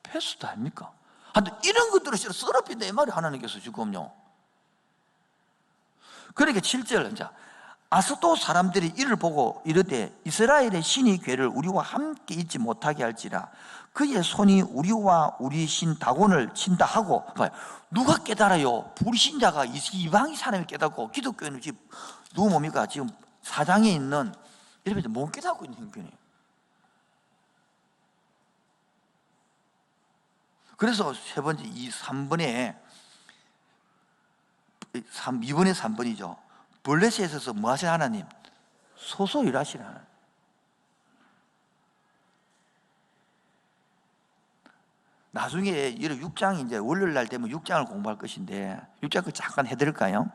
패스트 아닙니까? 하여튼 이런 것들을 쓰러핀다 이 말이 하나님께서 지금요. 그러니까 7절 이제 아스도 사람들이 이를 보고 이르되 이스라엘의 신이 괴를 우리와 함께 있지 못하게 할지라 그의 손이 우리와 우리 신 다곤을 친다 하고. 누가 깨달아요? 불신자가 이방인 사람이 깨닫고 기독교는 지금 누구 뭡니까? 지금 사장에 있는 이렇게 못 깨닫고 있는 형편이에요. 그래서 세 번째 2번에 3번이죠. 블레셋에 있어서 뭐 하시는 하나님? 소소히 일하시는 하나님. 나중에 이런 6장이 이제 월요일 날 되면 6장을 공부할 것인데 6장 그 잠깐 해드릴까요?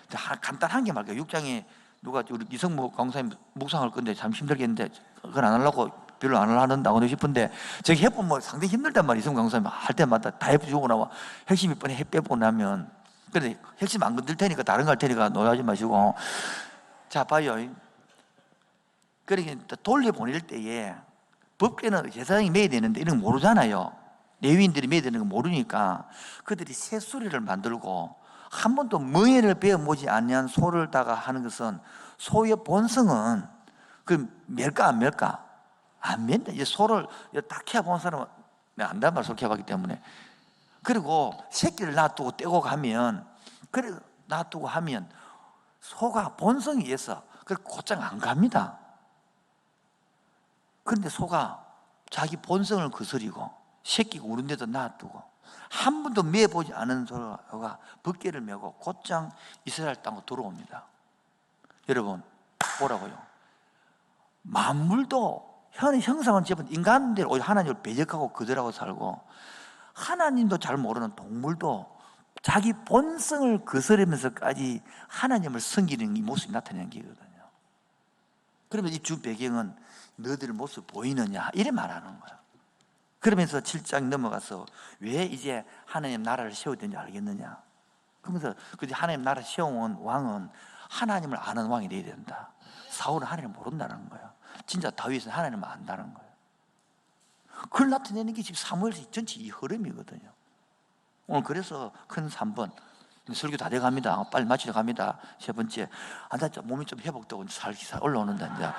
자, 간단한 게 말이에요. 6장에 누가 우리 이성무 강사님 묵상할 건데 참 힘들겠는데 그건 안 하려고 별로 안 하는다고 싶은데 제가 해보면 뭐 상당히 힘들단 말이에요. 이성무 강사님 할 때마다 다 해주고 나와 핵심 몇 번에 빼고 나면 그래 핵심 안 건들 테니까 다른 거 할 테니까 놀라지 마시고. 자 봐요. 그러니까 돌려보낼 때에 법궤는 제사장이 매야 되는데 이런 거 모르잖아요. 레위인들이 매야 되는 거 모르니까 그들이 새소리를 만들고 한 번도 멍에를 베어보지 않는 소를 다가 하는 것은 소의 본성은 그 멜까 안 멜까? 안 멜다. 이제 소를 딱 키워본 사람은 안단 말이야. 소 키워봤기 때문에. 그리고 새끼를 놔두고 떼고 가면 그래 놔두고 하면 소가 본성에 의해서 그 곧장 안 갑니다. 그런데 소가 자기 본성을 거스리고 새끼가 우는 데도 놔두고 한 번도 매보지 않은 소가 법궤를 메고 곧장 이스라엘 땅으로 들어옵니다. 여러분 보라고요. 만물도 현 형상은 제법 인간들 오히려 하나님을 배적하고 거절하고 살고 하나님도 잘 모르는 동물도 자기 본성을 거스르면서까지 하나님을 섬기는 이 모습이 나타내는 게거든요. 그러면 이 주 배경은 너희들 모습 보이느냐 이래 말하는 거야. 그러면서 7장 넘어가서 왜 이제 하나님 나라를 세워야 되는지 알겠느냐. 그러면서 하나님 나라 세워온 왕은 하나님을 아는 왕이 되어야 된다. 사울은 하나님을 모른다는 거예요. 진짜 다윗은 하나님을 안다는 거예요. 그걸 나타내는 게 지금 사무엘서 전체 이 흐름이거든요. 오늘 그래서 큰 3번 설교 다 돼갑니다. 빨리 마치러 갑니다. 세 번째, 몸이 좀 회복되고 살기 올라오는다. 이제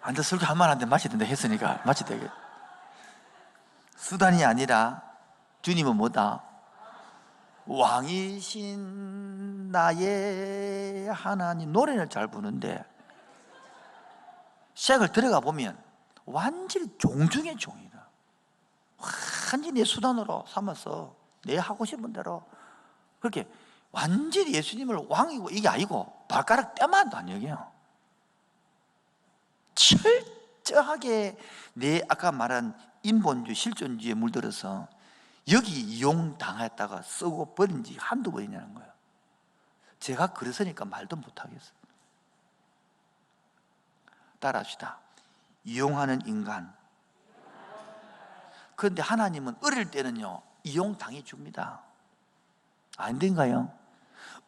앉아 설교 할 만한데 마쳐야 된다 했으니까 마쳐야 되겠. 수단이 아니라 주님은 뭐다? 왕이신 나의 하나님. 노래는 잘 부르는데 시작을 들어가 보면 완전히 종 중의 종이다. 완전히 내 수단으로 삼아서 내 하고 싶은 대로 그렇게 완전히 예수님을 왕이고 이게 아니고 발가락 떼만도 안 여겨요. 철저하게 내 아까 말한 인본주의, 실존주의에 물들어서 여기 이용당했다가 쓰고 버린 지 한두 번이냐는 거예요. 제가 그랬으니까 말도 못하겠어요. 따라합시다. 이용하는 인간. 그런데 하나님은 어릴 때는요 이용당해 줍니다. 안 된가요?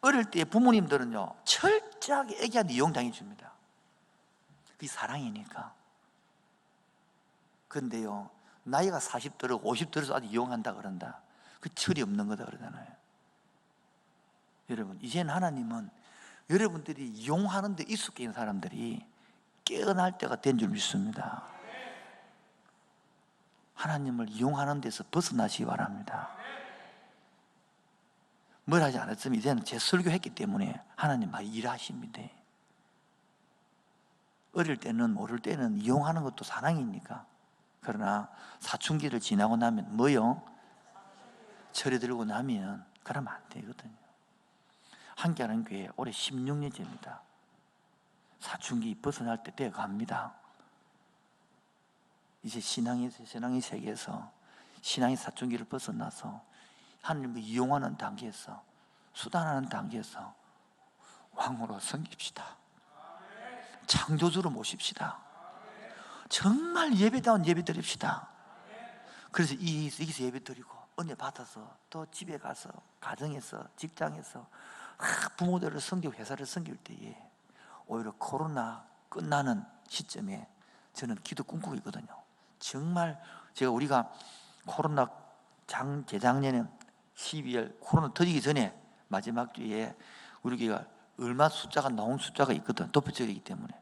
어릴 때 부모님들은요 철저하게 애기한테 이용당해 줍니다. 그게 사랑이니까. 그런데요 나이가 40 들어 50 들어서 아직 이용한다 그런다. 그 철이 없는 거다 그러잖아요. 여러분 이제는 하나님은 여러분들이 이용하는 데 익숙해 있는 사람들이 깨어날 때가 된 줄 믿습니다. 하나님을 이용하는 데서 벗어나시기 바랍니다. 뭘 하지 않았으면 이제는 제 설교했기 때문에 하나님 많이 일하십니다. 어릴 때는 모를 때는 이용하는 것도 사랑이니까. 그러나 사춘기를 지나고 나면 뭐요? 철이 들고 나면 그러면 안 되거든요. 함께하는 교회 올해 16년째입니다. 사춘기 벗어날 때 돼갑니다. 이제 신앙의 세계에서 신앙의 사춘기를 벗어나서 하나님을 이용하는 단계에서 수단하는 단계에서 왕으로 섬깁시다. 창조주로 모십시다. 정말 예배다운 예배 드립시다. 그래서 여기서 예배 드리고 은혜 받아서 또 집에 가서 가정에서 직장에서 부모들을 섬기고 회사를 섬길 때에 오히려 코로나 끝나는 시점에 저는 기도 꿈꾸고 있거든요. 정말 우리가 코로나 재작년에 12월 코로나 터지기 전에 마지막 주에 우리 교회가 얼마 숫자가 나온 숫자가 있거든. 도표적이기 때문에.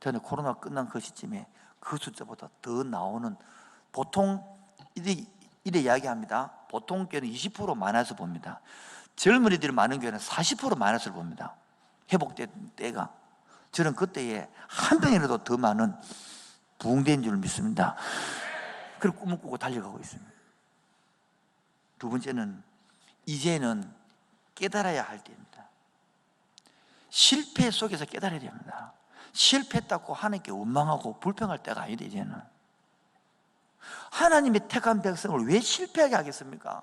저는 코로나 끝난 그 시점에 그 숫자보다 더 나오는, 보통 이래 이야기합니다. 보통 교회는 20% 마이너스 봅니다. 젊은이들이 많은 교회는 40% 마이너스를 봅니다. 회복된 때가. 저는 그때에 한 명이라도 더 많은 부흥된 줄 믿습니다. 그리고 꿈을 꾸고 달려가고 있습니다. 두 번째는 이제는 깨달아야 할 때입니다. 실패 속에서 깨달아야 됩니다. 실패했다고 하나님께 원망하고 불평할 때가 아니다. 이제는 하나님의 택한 백성을 왜 실패하게 하겠습니까?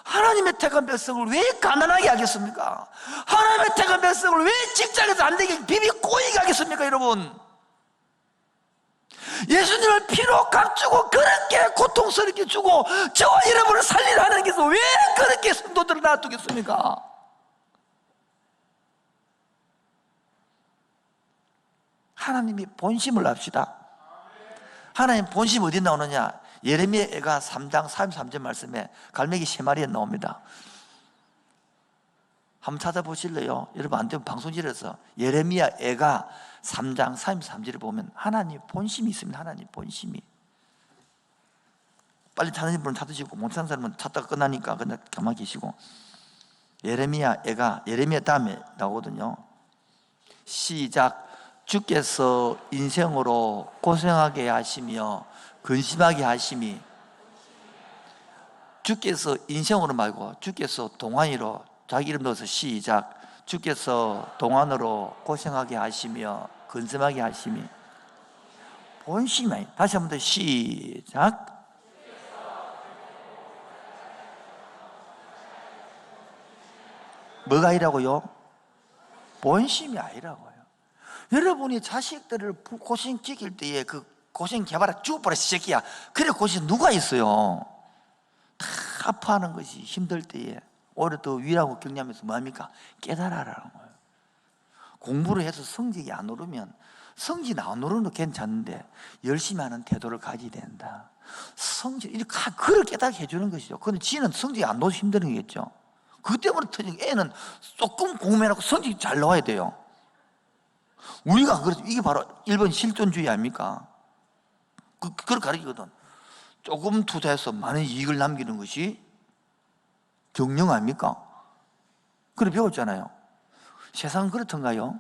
하나님의 택한 백성을 왜 가난하게 하겠습니까? 하나님의 택한 백성을 왜 직장에서 안 되게 비비 꼬이게 하겠습니까? 여러분, 예수님을 피로 값주고 그렇게 고통스럽게 주고 저와 여러분을 살리려 하는 것을 왜 그렇게 성도들을 놔두겠습니까? 하나님이 본심을 합시다. 하나님 본심 어디 나오느냐? 예레미야가 3장 33절 말씀에 갈매기 3마리에 나옵니다. 한번 찾아보실래요? 여러분 안 되면 방송실에서 예레미야 애가 3장 33절을 보면 하나님 본심이 있습니다. 하나님 본심이. 빨리 찾는 분은 찾으시고 못 찾는 사람은 찾다가 끝나니까 그냥 가만히 계시고. 예레미야 애가, 예레미야 다음에 나오거든요. 시작. 주께서 인생으로 고생하게 하시며 근심하게 하심이, 주께서 인생으로 말고 주께서 동안이로 자기 이름 넣어서 시작. 주께서 동안으로 고생하게 하시며 근심하게 하심이 본심이. 다시 한 번 더 시작. 뭐가 아니라고요? 본심이 아니라고요. 여러분이 자식들을 고생 시킬 때에 그 고생 개발아 죽어버려 새끼야. 그래 고생 누가 있어요? 다 아파하는 것이 힘들 때에 오히려 더 위라고 격려하면서 뭐합니까? 깨달아라는 거예요. 공부를 해서 성적이 안 오르면, 성적이 안 오르는 건 괜찮은데 열심히 하는 태도를 가져야 된다. 성적, 이렇게 그걸 깨닫게 해주는 것이죠. 그런데 지는 성적이 안 나와서 힘든 거겠죠. 그 때문에 터진 애는 조금 공부해놓고 성적이 잘 나와야 돼요. 우리가 그렇죠. 이게 바로 일본 실존주의 아닙니까? 그걸 가르치거든. 조금 투자해서 많은 이익을 남기는 것이 정령 아닙니까? 그래 배웠잖아요. 세상은 그렇던가요?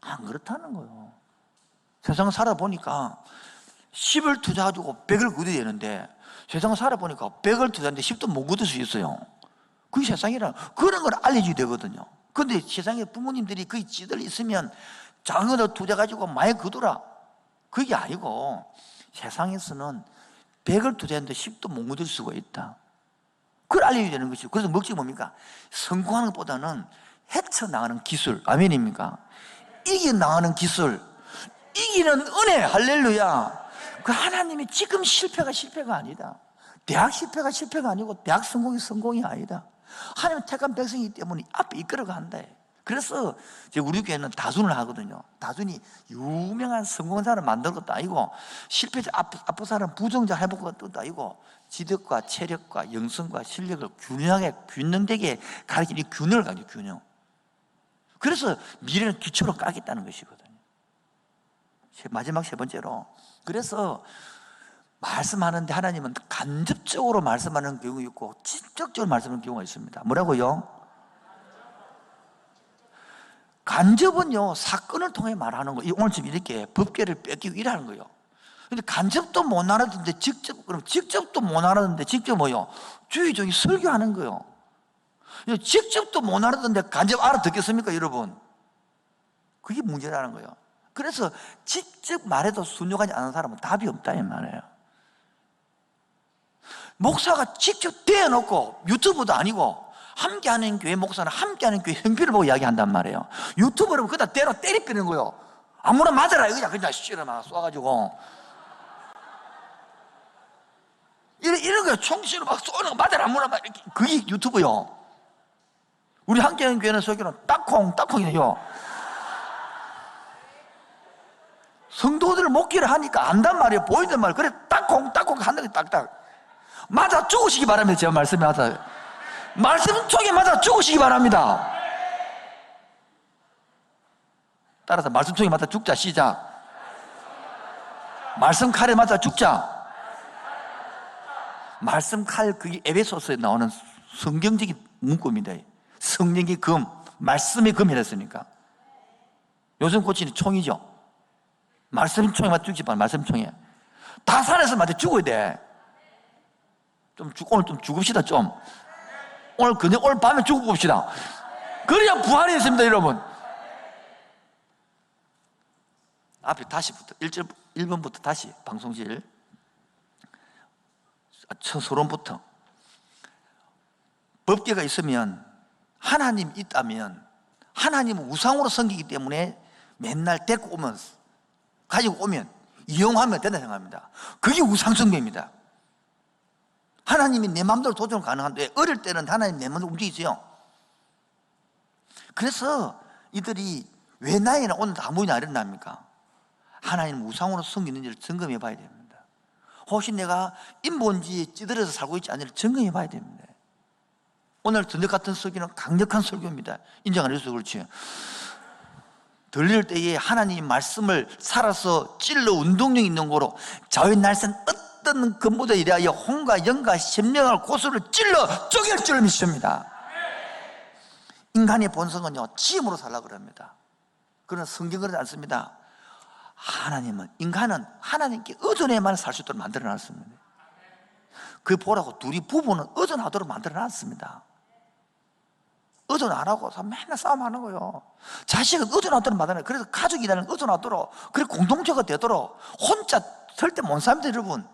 안 그렇다는 거예요. 세상을 살아보니까 10을 투자해주고 100을 굳어야 되는데 세상을 살아보니까 100을 투자하는데 10도 못 굳을 수 있어요. 그게 세상이라 그런 걸 알려줘야 되거든요. 그런데 세상에 부모님들이 거기 찌들 있으면 작은 거 투자 가지고 많이 굳어라. 그게 아니고 세상에서는 100을 투자했는데 10도 못 굳을 수가 있다. 그걸 알려줘야 되는 것이죠. 그래서 목적이 뭡니까? 성공하는 것보다는 헤쳐나가는 기술. 아멘입니까? 이겨나가는 기술, 이기는 은혜. 할렐루야. 그 하나님이 지금 실패가 아니다. 대학 실패가 실패가 아니고 대학 성공이 아니다. 하나님 택한 백성이기 때문에 앞에 이끌어간다. 그래서 우리 교회는 다순을 하거든요. 다순이 유명한 성공한 사람 만든 것도 아니고 실패자 앞에 사람 부정자 해볼 것도 아니고 지덕과 체력과 영성과 실력을 균형되게 가르치는 균형을 가지고 균형. 그래서 미래는 기초로 까겠다는 것이거든요. 마지막 세 번째로, 그래서 말씀하는데 하나님은 간접적으로 말씀하는 경우가 있고 직접적으로 말씀하는 경우가 있습니다. 뭐라고요? 간접은요, 사건을 통해 말하는 거예요. 오늘 지금 이렇게 법계를 뺏기고 일하는 거예요. 근데 간접도 못 알아듣는데 직접도 못 알아듣는데 직접 뭐요? 주의적인 설교하는 거예요. 직접도 못 알아듣는데 간접 알아듣겠습니까, 여러분? 그게 문제라는 거예요. 그래서 직접 말해도 순종하지 않는 사람은 답이 없다 이 말이에요. 목사가 직접 대놓고 유튜브도 아니고 함께하는 교회 목사는 함께하는 교회 형편을 보고 이야기한단 말이에요. 유튜브를 그다 때리피는 거예요. 아무나 맞아라 이거야. 그냥 씨를 막 쏴가지고 이런 거예요. 총씨로 막 쏘는 거 맞아라 아무나 막 이렇게. 그게 유튜브요. 우리 함께하는 교회는 설교는 딱콩이에요. 성도들을 목기를 하니까 안단 말이에요. 보이단 말이에요. 그래 딱콩 한다고 딱딱 맞아 죽으시기 바랍니다. 제가 말씀에 맞아 말씀 쪽에 맞아 죽으시기 바랍니다. 따라서 말씀 쪽에 맞아 죽자. 시작. 말씀 칼에 맞아 죽자. 말씀 칼, 그게 에베소서에 나오는 성경적인 문구입니다. 성령의 금, 말씀의 금이랬으니까. 요즘 고치는 총이죠. 말씀 총에 맞아 죽지 마. 말씀 총에 다 살아서 맞아 죽어야 돼. 오늘 좀 죽읍시다. 좀 오늘 밤에 죽고 봅시다. 그래야 부활이 있습니다, 여러분. 앞에 다시부터 1번부터 다시 방송실 서론부터. 법계가 있으면, 하나님 있다면, 하나님은 우상으로 섬기기 때문에 맨날 데리고 오면, 가지고 오면, 이용하면 된다 생각합니다. 그게 우상숭배입니다. 하나님이 내 마음대로 도전 가능한데, 어릴 때는 하나님 내 마음대로 움직이세요. 그래서 이들이 왜 나이나 오늘 아무나 이랬납니까? 하나님 우상으로 섬기는지를 점검해 봐야 됩니다. 혹시 내가 인본주의에 찌들어서 살고 있지 않는지를 점검해 봐야 됩니다. 오늘 전녁 같은 설교는 강력한 설교입니다. 인정 안 해서 그렇지. 들릴 때에 하나님 말씀을 살아서 찔러 운동력 있는 거로 자의 날선 어떤 근보다 이래야 혼과 영과 심령을 고소를 찔러 쪼갤 줄 믿습니다. 인간의 본성은요, 지음으로 살라고 그럽니다. 그러나 성경은 그러지 않습니다. 인간은 하나님께 의존해만 살 수 있도록 만들어 놨습니다. 그 보라고 둘이 부부는 의존하도록 만들어 놨습니다. 의존 안 하고 맨날 싸움하는 거예요. 자식은 의존하도록 만들어 놨어요. 그래서 가족이라는 의존하도록, 그리고 공동체가 되도록. 혼자 절대 못 삽니다, 여러분.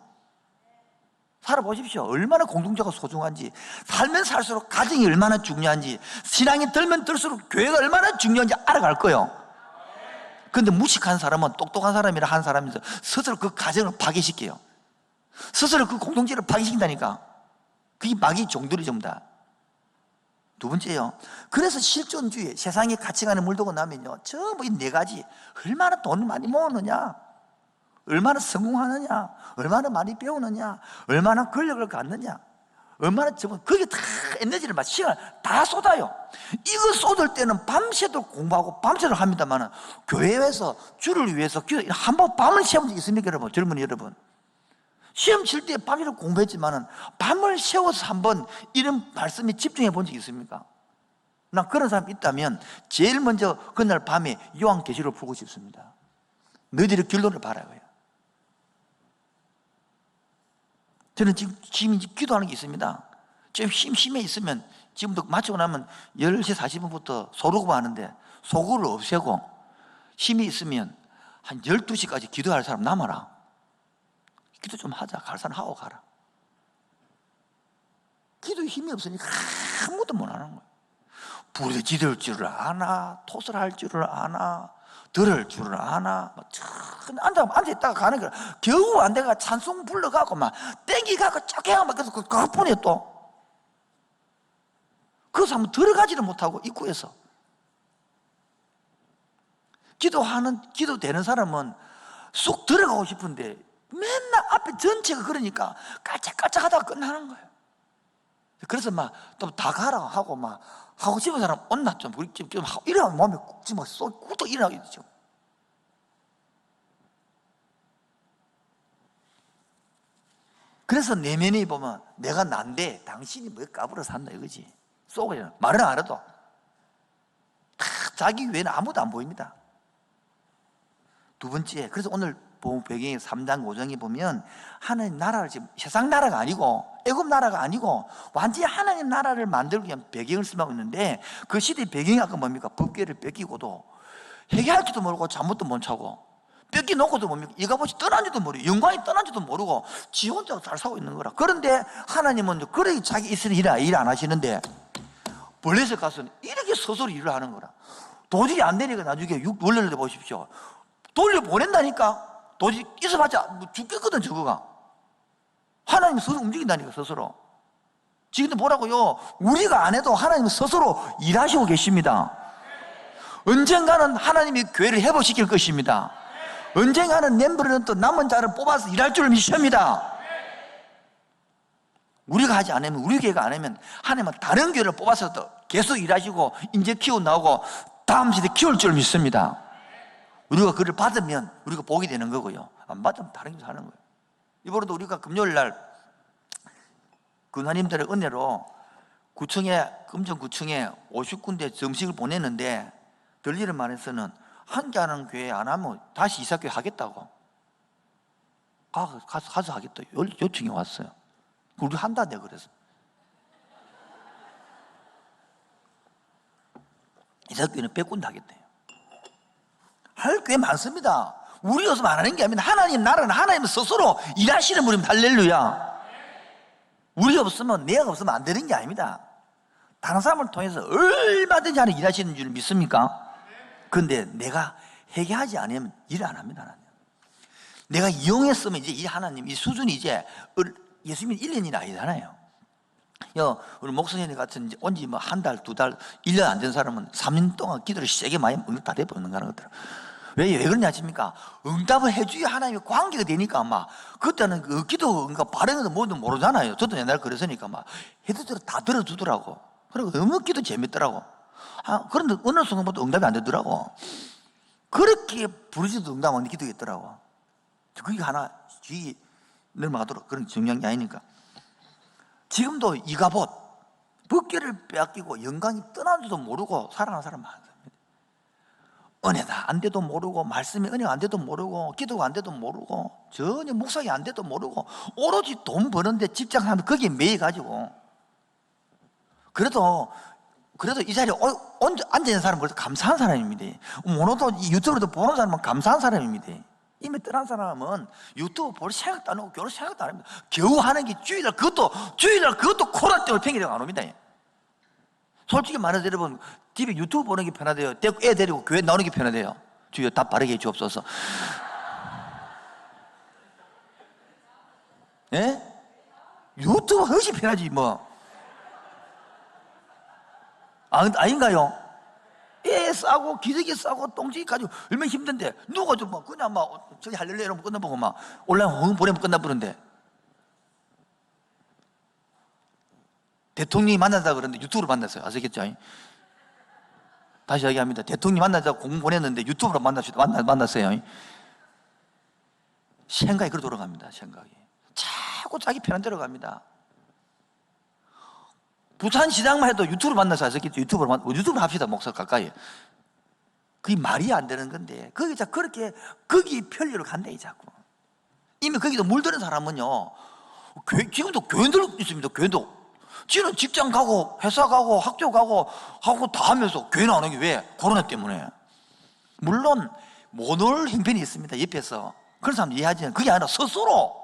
살아보십시오. 얼마나 공동체가 소중한지, 살면 살수록 가정이 얼마나 중요한지, 신앙이 들면 들수록 교회가 얼마나 중요한지 알아갈 거예요. 그런데 무식한 사람은 똑똑한 사람이라 한 사람이서 스스로 그 가정을 파괴시켜요. 스스로 그 공동체를 파괴시킨다니까. 그게 마귀 종들이 전부 다. 두 번째요, 그래서 실존주의, 세상의 가치관에 물들고 나면요, 전부 이 네 가지. 얼마나 돈을 많이 모으느냐, 얼마나 성공하느냐, 얼마나 많이 배우느냐, 얼마나 권력을 갖느냐, 얼마나 거기에 다 에너지를 시간을 다 쏟아요. 이거 쏟을 때는 밤새도록 공부하고 밤새도록 합니다만, 교회에서 주를 위해서 한번 밤을 새운 적 있습니까, 여러분? 젊은이 여러분, 시험 칠 때 밤이라 공부했지만은 밤을 새워서 한번 이런 말씀에 집중해 본 적 있습니까? 나 그런 사람 있다면 제일 먼저 그날 밤에 요한계시록을 풀고 싶습니다. 너희들의 결론을 바라고요. 저는 지금 기도하는 게 있습니다. 지금 심심해 있으면 지금도 마치고 나면 10시 40분부터 소르고 하는데 소구를 없애고 힘이 있으면 한 12시까지 기도할 사람 남아라. 기도 좀 하자. 갈 사람 하고 가라. 기도에 힘이 없으니까 아무것도 못 하는 거예요. 부르짖을 줄을 아나, 토설할 줄을 아나, 들을 줄을 아나, 앉아있다가 가는 거야. 겨우 안 돼가 찬송 불러가고 막 땡기가고 쫓겨가고 막 그래서 그뿐이에요 또. 그래서 한번 들어가지를 못하고 입구에서. 기도되는 사람은 쑥 들어가고 싶은데 맨날 앞에 전체가 그러니까 깔짝깔짝 하다가 끝나는 거예요. 그래서 막 또 다 가라 하고 막 하고 싶은 사람 온나 좀 우리 좀 이러면 몸에 지금 쏙 꿀떡 일어나게 되죠. 그래서 내면이 보면 내가 난데 당신이 뭐 까불어 산다 이거지. 쏘고 말은 안 해도 다 자기 외에는 아무도 안 보입니다. 두 번째, 그래서 오늘 본 배경에 3장 5장에 보면 하나님 나라를 지금 세상 나라가 아니고 애굽 나라가 아니고 완전히 하나님 나라를 만들기 위한 배경을 쓰고 있는데 그 시대의 배경이 아까 뭡니까? 법궤를 뺏기고도 회개할지도 모르고 잘못도 못 차고 뺏기 놓고도 뭡니까? 이가봇이 떠난지도 모르고 영광이 떠난지도 모르고 지 혼자 잘 살고 있는 거라. 그런데 하나님은 그래 자기 있으니 일 안 하시는데 벌레에서 가서는 이렇게 스스로 일을 하는 거라. 도저히 안 되니까 나중에 원래를 보십시오. 돌려보낸다니까. 도저히 있어봤자 죽겠거든 저거가. 하나님이 스스로 움직인다니까 스스로. 지금도 뭐라고요? 우리가 안 해도 하나님은 스스로 일하시고 계십니다. 언젠가는 하나님이 교회를 회복시킬 것입니다. 언젠가는 멤버는 또 남은 자를 뽑아서 일할 줄 믿습니다. 우리가 하지 않으면, 우리 교회가 안 하면 하나님은 다른 교회를 뽑아서 또 계속 일하시고 인재 키워 나오고 다음 시대 키울 줄 믿습니다. 우리가 그를 받으면 우리가 복이 되는 거고요. 안 받으면 다른 게 사는 거예요. 이번에도 우리가 금요일 날 근하님들의 은혜로 금정구청에 50군데 정식을 보냈는데 들리는 말에서는 함께하는 교회 안 하면 다시 이사교회 하겠다고 가서 하겠다 요청이 왔어요. 우리 한다네. 그래서 이사교회는 100군데 하겠대요. 할 꽤 많습니다. 우리 없으면 안 하는 게 아닙니다. 하나님 나라는 하나님 스스로 일하시는 분입니다. 할렐루야. 우리 없으면, 내가 없으면 안 되는 게 아닙니다. 다른 사람을 통해서 얼마든지 하나님 일하시는 줄 믿습니까? 그런데 내가 회개하지 않으면 일을 안 합니다. 하나님. 내가 이용했으면 이제 이 하나님 이 수준이 이제 예수님이 1년이 아니잖아요. 우리 목사님 같은 온지 뭐 한 달, 두 달, 1년 안 된 사람은 3년 동안 기도를 세게 많이 다 돼버리는 거라는 것들. 왜 그러냐 하십니까? 응답을 해주야 하나님의 관계가 되니까 막 그때는 그 기도 발행해도 뭐든 모르잖아요. 저도 옛날에 그랬으니까 막 해도 다 들어주더라고. 그리고 너무 기도 재밌더라고. 그런데 어느 순간부터 응답이 안 되더라고. 그렇게 부르짖어도 응답 안 기도했더라고. 그게 하나 주의 넘어가도록 그런 중요한 게 아니니까. 지금도 이가봇 법궤를 빼앗기고 영광이 떠난지도 모르고 살아가는 사람 많습니다. 은혜다 안 돼도 모르고, 말씀이 은혜가 안 돼도 모르고, 기도가 안 돼도 모르고, 전혀 묵상이 안 돼도 모르고, 오로지 돈 버는데 집착하면 거기에 매여가지고. 그래도 이 자리에 앉아있는 사람은 그래도 감사한 사람입니다. 오늘도 유튜브로도 보는 사람은 감사한 사람입니다. 이미 떠난 사람은 유튜브 볼 생각도 안 하고 교회 생각도 안 합니다. 겨우 하는 게 주일날 그것도 코로나 때문에 팽이라고 안 옵니다. 솔직히 말해서 여러분, 집에 유튜브 보는 게 편하대요? 애 데리고 교회 나오는 게 편하대요? 주여 답 바르게 해주옵소서. 예? 유튜브 훨씬 편하지 뭐. 아닌가요? 애 싸고 기저귀 싸고 똥지기 가지고 얼마나 힘든데 누가 좀 뭐 그냥 막 저기 할렐루야 이러면 끝나보고 막 온라인 홍 보내면 끝나버는데 대통령이 만난다 그러는데 유튜브로 만났어요. 아시겠죠? 다시 이야기합니다. 대통령이 만나자고 공 보냈는데 유튜브로 만났어요. 생각이 그렇게 돌아갑니다. 생각이 자꾸 자기 편한 대로 갑니다. 부산시장만 해도 유튜브로 만나서 하셨겠죠. 유튜브로 합시다. 목사 가까이. 그게 말이 안 되는 건데 거기 그렇게 거기 편리로 간대 자꾸. 이미 거기도 물드는 사람은요, 지금도 교인들 있습니다. 교인도 지는 직장 가고 회사 가고 학교 가고 하고 다 하면서 교인 안 하는 게 왜? 코로나 때문에. 물론 못 올 형편이 있습니다. 옆에서. 그런 사람 이해하지는 그게 아니라 스스로.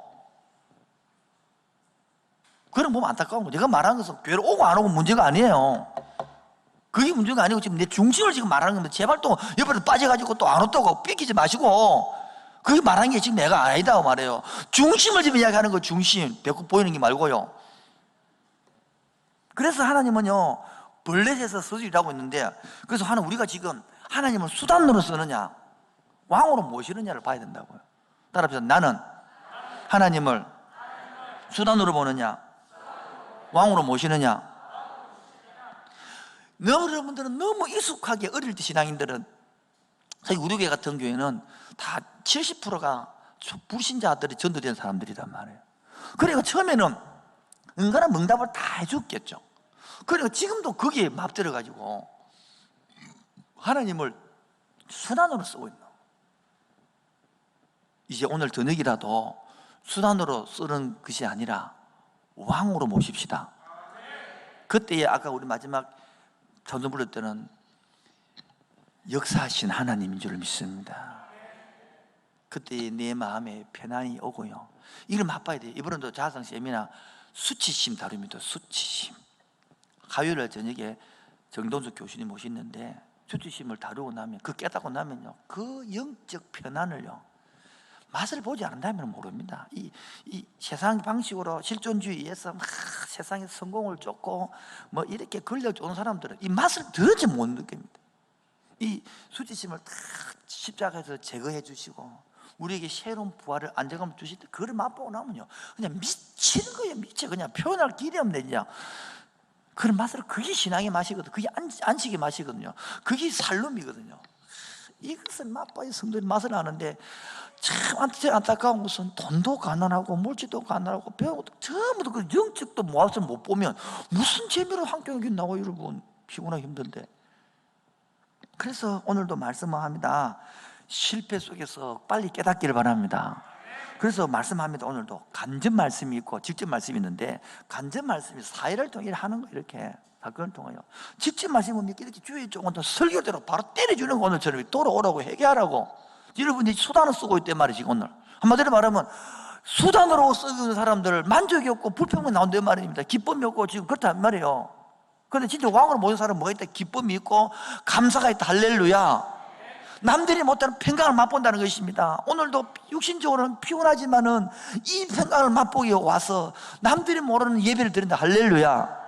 그런 보면 안타까운 거. 제가 말하는 것은 교회로 오고 안 오고 문제가 아니에요. 그게 문제가 아니고 지금 내 중심을 지금 말하는 겁니다. 제발 또 옆으로 빠져가지고 또 안 왔다고 삐끼지 마시고. 그게 말하는 게 지금 내가 아니다 말이에요. 중심을 지금 이야기하는 거. 중심. 배꼽 보이는 게 말고요. 그래서 하나님은요, 블레셋에서 서술이라고 있는데, 그래서 우리가 지금 하나님을 수단으로 쓰느냐 왕으로 모시느냐를 봐야 된다고요. 따라합시다. 나는 하나님을 수단으로 보느냐 왕으로 모시느냐. 여러분들은 너무 익숙하게, 어릴 때 신앙인들은, 사실 우리 교회 같은 교회는 다 70%가 불신자들이 전도된 사람들이란 말이에요. 그러니까 처음에는 응가나 응답을 다 해줬겠죠. 그러니까 지금도 거기에 맞들어가지고 하나님을 수단으로 쓰고 있는. 이제 오늘 저녁이라도 수단으로 쓰는 것이 아니라 왕으로 모십시다. 그때에 아까 우리 마지막 찬송 부를 때는 역사하신 하나님인 줄 믿습니다. 그때 내 마음에 편안이 오고요. 이걸 맛봐야 돼요. 이번에도 자성 세미나 수치심 다룹니다. 수치심. 화요일 저녁에 정동수 교수님 모시는데 수치심을 다루고 나면, 그 깨닫고 나면요, 그 영적 편안을요, 맛을 보지 않는다면 모릅니다. 이 세상 방식으로 실존주의에서 막 세상의 성공을 쫓고 뭐 이렇게 걸려오는 사람들은 이 맛을 도대체 못 느낍니다. 이 수치심을 다 십자가에서 제거해 주시고 우리에게 새로운 부활을, 안정감을 주실 때 그걸 맛보고 나면요, 그냥 미치는 거예요. 미쳐. 그냥 표현할 길이 없네. 그냥 그런 맛을, 그게 신앙의 맛이거든요. 그게 안식의 맛이거든요. 그게 살룸이거든요. 이것을 맛봐야 성도들이 맛을 아는데, 참 안타까운 것은 돈도 가난하고 물질도 가난하고 배우도 전부 다 그 영적도 모아서 못 보면 무슨 재미로 한경이 나와요. 여러분, 피곤하고 힘든데. 그래서 오늘도 말씀을 합니다. 실패 속에서 빨리 깨닫기를 바랍니다. 그래서 말씀합니다. 오늘도 간접 말씀이 있고 직접 말씀이 있는데, 간접 말씀이 사회를 통해 하는 거, 이렇게 사건을 통하여. 직접 말씀은 이렇게 주의 조금 더 설교대로 바로 때려주는 거. 오늘처럼 돌아오라고, 회개하라고. 여러분이 수단을 쓰고 있단 말이지. 오늘 한마디로 말하면 수단으로 쓰는 사람들 만족이 없고 불평만 나온단 말입니다. 기쁨이 없고 지금 그렇단 말이에요. 그런데 진짜 왕으로 모인 사람은 뭐가 있다? 기쁨이 있고 감사가 있다. 할렐루야. 남들이 못하는 평강을 맛본다는 것입니다. 오늘도 육신적으로는 피곤하지만은 이 평강을 맛보기 와서 남들이 모르는 예배를 드린다. 할렐루야.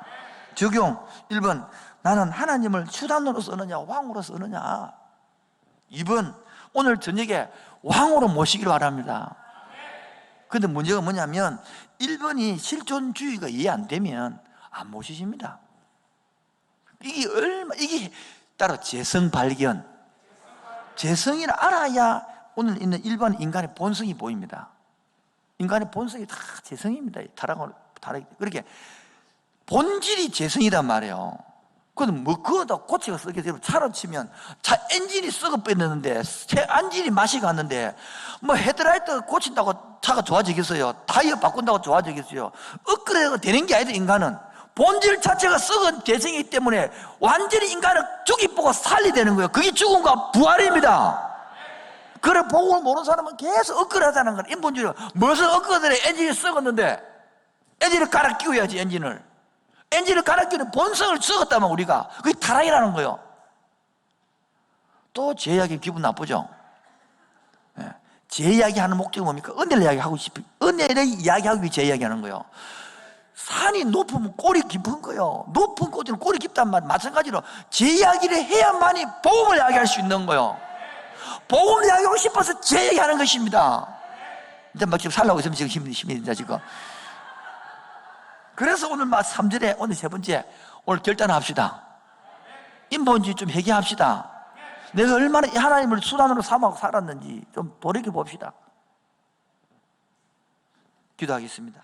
적용 1번, 나는 하나님을 수단으로 쓰느냐 왕으로 쓰느냐. 2번, 오늘 저녁에 왕으로 모시기를 바랍니다. 그런데 문제가 뭐냐면 1번이 실존주의가 이해 안 되면 안 모시십니다. 이게 따로 재성 발견, 재성을 알아야 오늘 있는 일반 인간의 본성이 보입니다. 인간의 본성이 다 재성입니다. 그렇게 본질이 재성이란 말이에요. 그건 뭐 그거다 고치가 썩게 되고, 차로 치면 차 엔진이 썩어 빼는데, 새 엔진이 맛이 갔는데 뭐 헤드라이트 고친다고 차가 좋아지겠어요? 타이어 바꾼다고 좋아지겠어요? 업그레이드가 되는 게 아니다. 인간은 본질 자체가 썩은 재성이기 때문에 완전히 인간을 죽이보고 살리 되는 거예요. 그게 죽음과 부활입니다. 그래, 복음을 모르는 사람은 계속 업그레이드하는 거예요. 인본주의로 무슨 업그레이드, 엔진이 썩었는데 엔진을 갈아 끼워야지. 엔진을 갈아 끼우는 본성을 썩었다면 우리가, 그게 타락이라는 거예요. 또 제 이야기 기분 나쁘죠? 네. 제 이야기하는 목적이 뭡니까? 은혜를 이야기하고 싶어요. 은혜를 이야기하기 위해 제 이야기하는 거예요. 산이 높으면 꼴이 깊은 거예요. 높은 곳은 꼴이 깊단 말. 마찬가지로 제 이야기를 해야만이 복음을 이야기할 수 있는 거예요. 복음을 이야기하고 싶어서 제 이야기하는 것입니다. 근데 막 지금 살라고 있으면 지금 힘이 든다 지금. 그래서 오늘 3절에 오늘 세 번째, 오늘 결단합시다. 인본주의 좀 회개합시다. 내가 얼마나 하나님을 수단으로 삼아 살았는지 좀 돌이켜 봅시다. 기도하겠습니다.